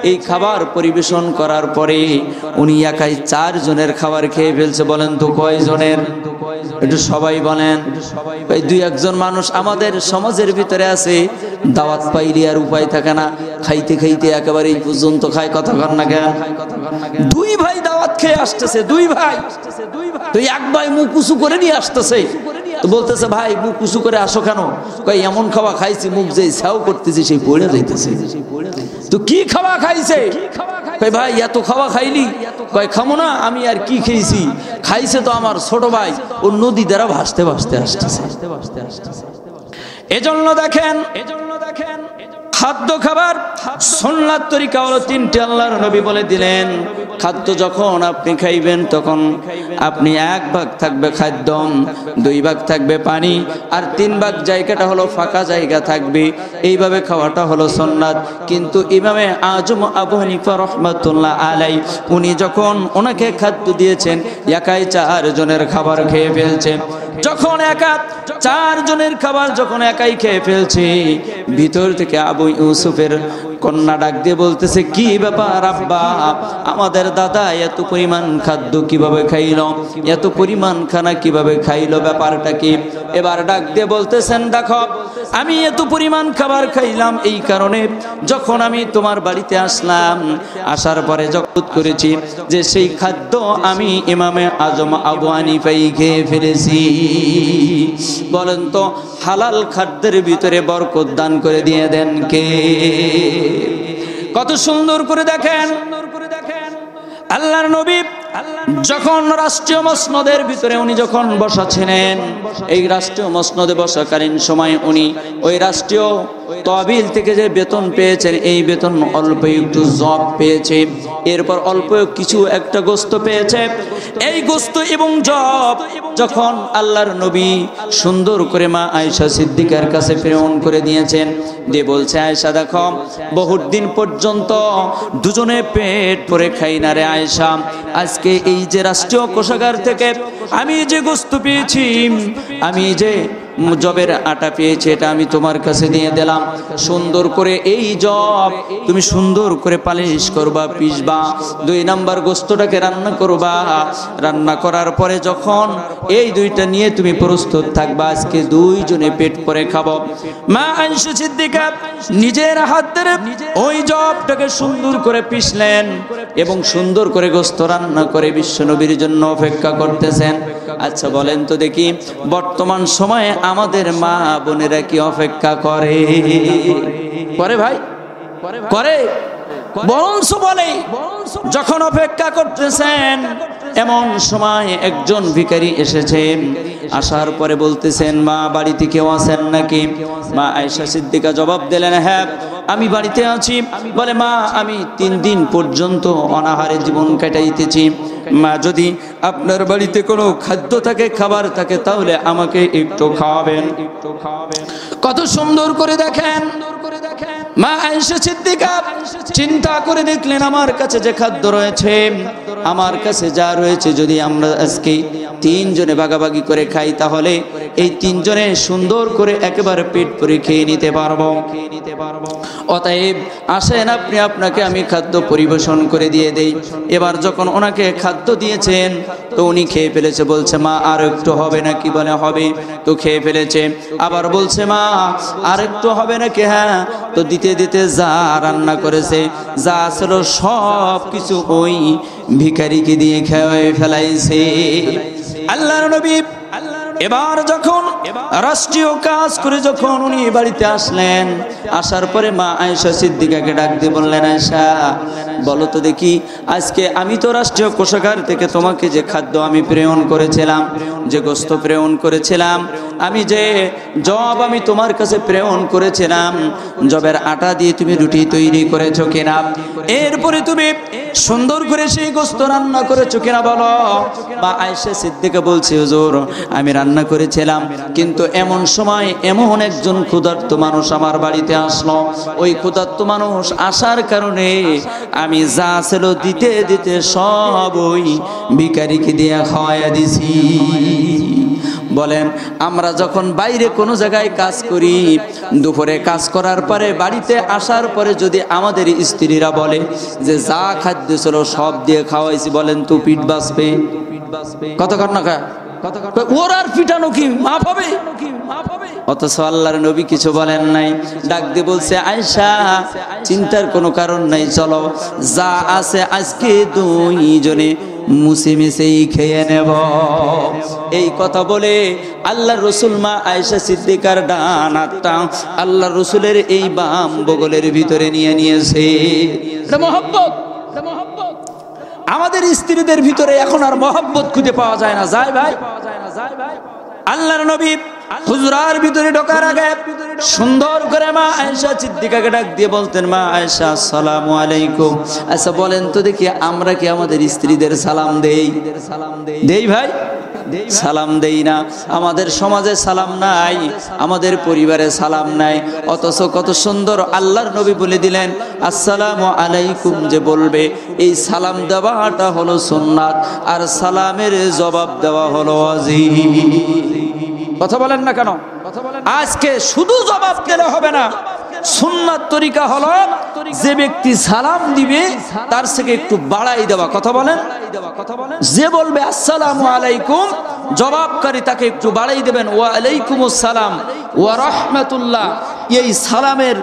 এই খাবার পরিবেশন করার পরে উনি একাই 4 জনের খাবার খেয়ে ফেলছে। বলেন তো কয় জনের? একটু সবাই বলেন। ভাই, 2-1 জন মানুষ আমাদের সমাজের ভিতরে আছে, দাওয়াত পাইলে আর উপায় থাকে না, খাইতে খাইতে একেবারে এই পর্যন্ত খায়। কথা কর না কেন? 2 ভাই দাওয়াত খেয়ে আসতেছে, 2 ভাই। তো এক ভাই মুখ উঁচু করে নিয়ে আসতেছে, তো বলতেছে, ভাই মুখ উঁচু করে আসো কেন? কই, এমন খাওয়া খাইছি, মুখ যেই ছাও করতেছি সেই পড়ে যাইতেছে। তো কি খাওয়া খাইছে? কই, ভাই এত খাওয়া খাইলি? কই, খামো না, আমি আর কি খেয়েছি? খাইছে তো আমার ছোট ভাই, ও নদী দ্বারা ভাসতে ভাসতে আসতেছে। এজন্য দেখেন, খাদ্য খাবার সুন্নাত তরিকা হলো তিনটি। আল্লাহর নবী বলে দিলেন, খাদ্য যখন আপনি খাইবেন তখন আপনি 1 ভাগ থাকবে খাদ্য, 2 ভাগ থাকবে পানি, আর 3 ভাগ জায়গাটা হলো ফাঁকা জায়গা থাকবে। এইভাবে খাওয়াটা হলো সুন্নাত। কিন্তু ইমামে আজম আবু হানিফা রাহমাতুল্লাহ আলাই উনি যখন ওনাকে খাদ্য দিয়েছেন, একাই 4 জনের খাবার খেয়ে ফেলছে। যখন 4 জনের খাবার যখন একাই খেয়ে ফেলছে, ভিতর থেকে আবু ইউসুফের কন্যা ডাক দিয়ে বলতেছে, কি ব্যাপার আব্বা, আমাদের দাদা এত পরিমাণ খাদ্য কিভাবে খাইলো, এত পরিমাণ খানা কিভাবে খাইলো, ব্যাপারটা কি? এবার ডাক দিয়ে বলতেছেন, দেখো আমি এত পরিমাণ খাবার খাইলাম এই কারণে, যখন আমি তোমার বাড়িতে আসলাম, আসার পরে যখন করেছি যে সেই খাদ্য আমি ইমামে আজম আবু হানিফাই খেয়ে ফেলেছি। বলেন তো হালাল খাদ্যের ভিতরে বরকত দান করে দিয়ে দেন কে? কত সুন্দর করে দেখেন আল্লাহর নবী যখন রাষ্ট্রীয় মসনদের ভিতরে উনি যখন বসা ছিলেন, এই রাষ্ট্রীয় মসনদে বসাকালীন সময় উনি ওই রাষ্ট্রীয় তহবিল থেকে যে বেতন পেয়েছেন, এই বেতন অল্প একটু জব পেয়েছে, এরপর অল্প কিছু একটা গোস্ত পেয়েছে। এই গোস্ত এবং জব যখন আল্লাহর নবী সুন্দর করে মা আয়েশা সিদ্দিকার কাছে প্রেরণ করে দিয়েছেন, দিয়ে বলছে, আয়েশা দেখো বহুত দিন পর্যন্ত দুজনে পেট ভরে খাই না রে আয়েশা, আজকে এই যে রাষ্ট্রীয় কোষাগার থেকে আমি যে গোস্ত পেয়েছি, আমি যে জবের আটা পেয়েছি, এটা আমি তোমার কাছে দিয়ে দিলাম। সুন্দর করে এই জব তুমি সুন্দর করে পালিশ করবা, পিসবা, 2 নাম্বার গোস্তটাকে রান্না করবা। রান্না করার পরে যখন এই 2টা নিয়ে তুমি প্রস্তুত থাকবা, আজকে 2 জনে পেট ভরে খাবো। মা আয়েশা সিদ্দিকা নিজের হাত ধরে ওই জবটাকে সুন্দর করে পিষলেন এবং সুন্দর করে গোস্ত রান্না করে বিশ্বনবীর জন্য অপেক্ষা করতেছেন। আচ্ছা বলেন তো দেখি, বর্তমান সময়ে আমাদের মা বোনেরা কি অপেক্ষা করে? করে ভাই, করে? বরঞ্চ বলে যখন অপেক্ষা করতেছেন, এমন সময় একজন ভিখারি এসেছেন, আসার পরে বলতেছেন, মা বাড়িতে কেউ আছেন নাকি? মা আয়েশা সিদ্দিকা জবাব দিলেন, হ্যাঁ আমি বাড়িতে আছি। বলে, মা আমি 3 দিন পর্যন্ত অনাহারে জীবন কাটাইতেছি, মা যদি আপনার বাড়িতে কোনো খাদ্য থাকে, খাবার থাকে, তাহলে আমাকে একটু খাওয়াবেন। কত সুন্দর করে দেখেন মা আয়েশা সিদ্দিকা চিন্তা করে দেখলেন, আমার কাছে যে খাদ্য রয়েছে, আমার কাছে যা রয়েছে, যদি আমরা আজকে 3 জনে ভাগাভাগি করে খাই, তাহলে এই 3 জনে সুন্দর করে একেবারে পেট ভরে খেয়ে নিতে পারবো। অতএব আসেন আপনাকে আমি খাদ্য পরিবেশন করে দিয়ে দেই। এবার যখন ওনাকে খাদ্য দিয়েছেন, তো উনি খেয়ে ফেলেছে। বলছে, মা আর একটু হবে নাকি? বলে, হবে। তো খেয়ে ফেলেছে। আবার বলছে, মা আর একটু হবে নাকি? হ্যাঁ। তো দিতে দিতে যা রান্না করেছে, যা ছিল সব কিছু ওই ভিখারিকে দিয়ে খেয়ে ফেলাইছে। আল্লাহর নবী এবার যখন রাষ্ট্রীয় কাজ করে যখন উনি বাড়িতে আসলেন, আসার পরে মা আয়েশা সিদ্দিকাকে ডাক দিয়ে বললেন, আয়েশা বলো তো দেখি, আজকে আমি তো রাষ্ট্রীয় কোষাগার থেকে তোমাকে যে খাদ্য আমি প্রেরণ করেছিলাম, যে গোস্ত প্রেরণ করেছিলাম, আমি যে জব আমি তোমার কাছে প্রেরণ করেছিলাম, জবের আটা দিয়ে তুমি রুটি তৈরি করেছো কিনা? এরপরে তুমি সুন্দর করে সেই গোস্ত রান্না করেছো কিনা বলো। মা আয়েশা সিদ্দিকা বলছে, হুজুর আমি রান্না করেছিলাম, কিন্তু এমন সময় এমন একজন ক্ষুধার্ত মানুষ আমার বাড়িতে আসলো। ওই ক্ষুধার্ত মানুষ আসার কারণে আমি যা ছিল দিতে দিতে সব ওই ভিখারিকে দিয়ে খাওয়াইয়া দিছি। বলেন, আমরা যখন বাইরে কোনো জায়গায় কাজ করি, দুপুরে কাজ করার পরে বাড়িতে আসার পরে যদি আমাদের স্ত্রীরা বলে যে যা খাদ্য ছিল সব দিয়ে খাওয়াইছি, বলেন তো পিঠ বাঁচবে? কতক্ষণ না খা ওর আর পিটানো কি মাপ হবে? অথচ আল্লাহর নবী কিছু বলেন নাই, ডাক দিয়ে বলছে, আয়েশা চিন্তার কোনো কারণ নাই, চলো যা আছে আজকে 2 জনে মুছে মিশেই খেয়ে নেব। এই কথা বলে আল্লাহ রসুল মা আয়েশা সিদ্দিকার ডান হাতটা আল্লাহ রসুলের এই বাম বগলের ভিতরে নিয়ে নিয়েছে। এটা মহব্বত। আমাদের স্ত্রীদের ভিতরে এখন আর মহব্বত খুঁজে পাওয়া যায় না, যায় ভাই? আল্লাহর নবী হুজরার ভিতরে ঢোকার আগে সুন্দর করে মা আয়েশা সিদ্দিকাকে ডাক দিয়ে বলতেন, মা আয়েশা আসসালামু আলাইকুম। আচ্ছা বলেন তো দেখি, আমরা কি আমাদের স্ত্রীদের সালাম দেই? দেই ভাই? সালাম দেই না। আমাদের সমাজে সালাম নাই, আমাদের পরিবারে সালাম নাই, অথচ কত সুন্দর আল্লাহর নবী বলে দিলেন আসসালামু আলাইকুম যে বলবে, এই সালাম দেওয়াটা হলো সুন্নাত, আর সালামের জবাব দেওয়া হলো ওয়াজিব। কথা বলেন না কেন? আজকে শুধু জবাব দিলে হবে না, সুন্নাত তরিকা হলো যে ব্যক্তি সালাম দিবে তার থেকে একটু বাড়াই দেওয়া। কথা বলেন? যে বলবে আসসালামু আলাইকুম, জবাবকারী তাকে একটু বাড়াই দেবেন ওয়া আলাইকুমুস সালাম ওয়া রাহমাতুল্লাহ। এই সালামের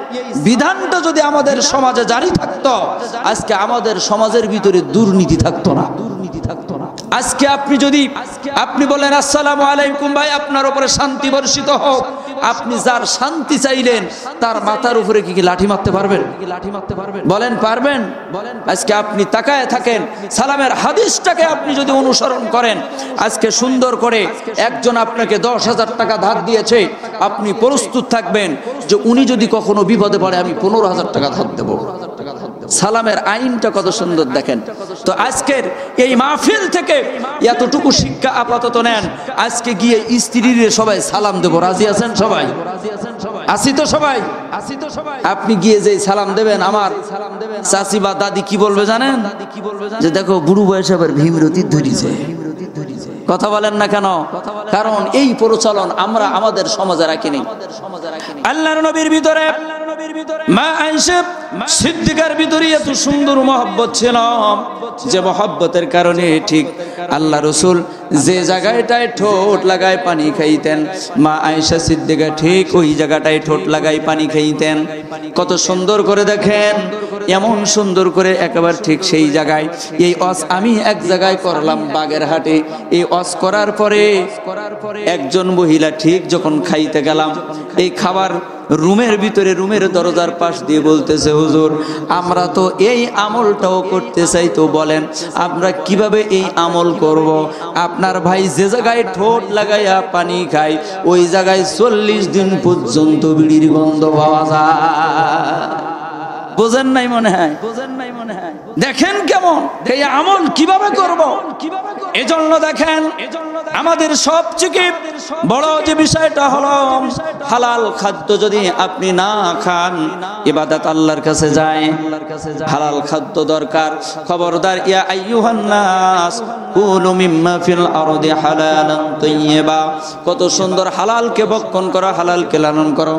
বিধানটা যদি আমাদের সমাজে জারি থাকতো, আজকে আমাদের সমাজের ভিতরে দুর্নীতি থাকতো না। আজকে আপনি বলেন আসসালামু আলাইকুম ভাই, আপনার উপরে শান্তি বর্ষিত হোক, আপনি যার শান্তি চাইলেন তার মাথার উপরে কি লাঠি মারতে পারবেন? বলেন পারবেন? আজকে আপনি তাকায় থাকেন, সালামের হাদিসটাকে আপনি যদি অনুসরণ করেন, আজকে সুন্দর করে একজন আপনাকে 10,000 টাকা ধার দিয়েছে, আপনি প্রস্তুত থাকবেন যে উনি যদি কখনো বিপদে পড়ে আমি 15,000 টাকা ধার দেবো। সালামের আইনটা কত সুন্দর দেখেন। তো আজকের এই মাহফিল থেকে এতটুকু শিক্ষা আপাতত নেন, আজকে গিয়ে স্ত্রীর সবাই সালাম দেবো, রাজি আছেন সবাই? আসি তো সবাই? আপনি গিয়ে যে সালাম দেবেন, আমার চাচি বা দাদি কি বলবে জানেন? যে দেখো বুড়ো বয়সে আবার ভীমরতি ধরিছে। কথা বলেন না কেন? কারণ এই প্রচলন আমরা আমাদের সমাজে রাখিনি। আল্লাহর নবীর ভিতরে মা আয়েশা সিদ্দিকার ভিতরে এত সুন্দর মহব্বত ছিল যে মহব্বতের কারণে ঠিক আল্লাহ রাসূল যে জায়গাটায় ঠোঁট লাগায় পানি খাইতেন, মা আয়েশা সিদ্দিকা ঠিক ওই জায়গাটায় ঠোঁট লাগায় পানি খাইতেন। কত সুন্দর করে দেখেন, এমন সুন্দর করে একেবারে ঠিক সেই জায়গায়। এই ওয়াজ আমি এক জায়গায় করলাম বাগেরহাটে। এই ওয়াজ করার পরে একজন মহিলা ঠিক যখন খাইতে গেলাম, এই খাবার রুমের ভিতরে রুমের দরজার পাশ দিয়ে বলতেছে, হুজুর আমরা তো এই আমলটাও করতে চাই, তো বলেন আমরা কিভাবে এই আমল করব? আপনার ভাই যে জায়গায় ঠোঁট লাগাইয়া পানি খায় ওই জায়গায় 40 দিন পর্যন্ত বিড়ির গন্ধ পাওয়া যায়। বোঝেন নাই মনে হয়? দেখেন কেমন এই আমল কিভাবে করব। এজন্য দেখেন আমাদের সবচেয়ে বড় যে বিষয়টা হলো হালাল খাদ্য যদি আপনি না খান, ইবাদত আল্লাহর কাছে যায়। হালাল খাদ্য দরকার। খবরদার, ইয়া আইয়ুহান নাস কুলু মিম্মা ফিল আরদি হালালান তাইয়্যিবা। কত সুন্দর হালালকে ভক্ষণ করো, হালালকে লালন করো।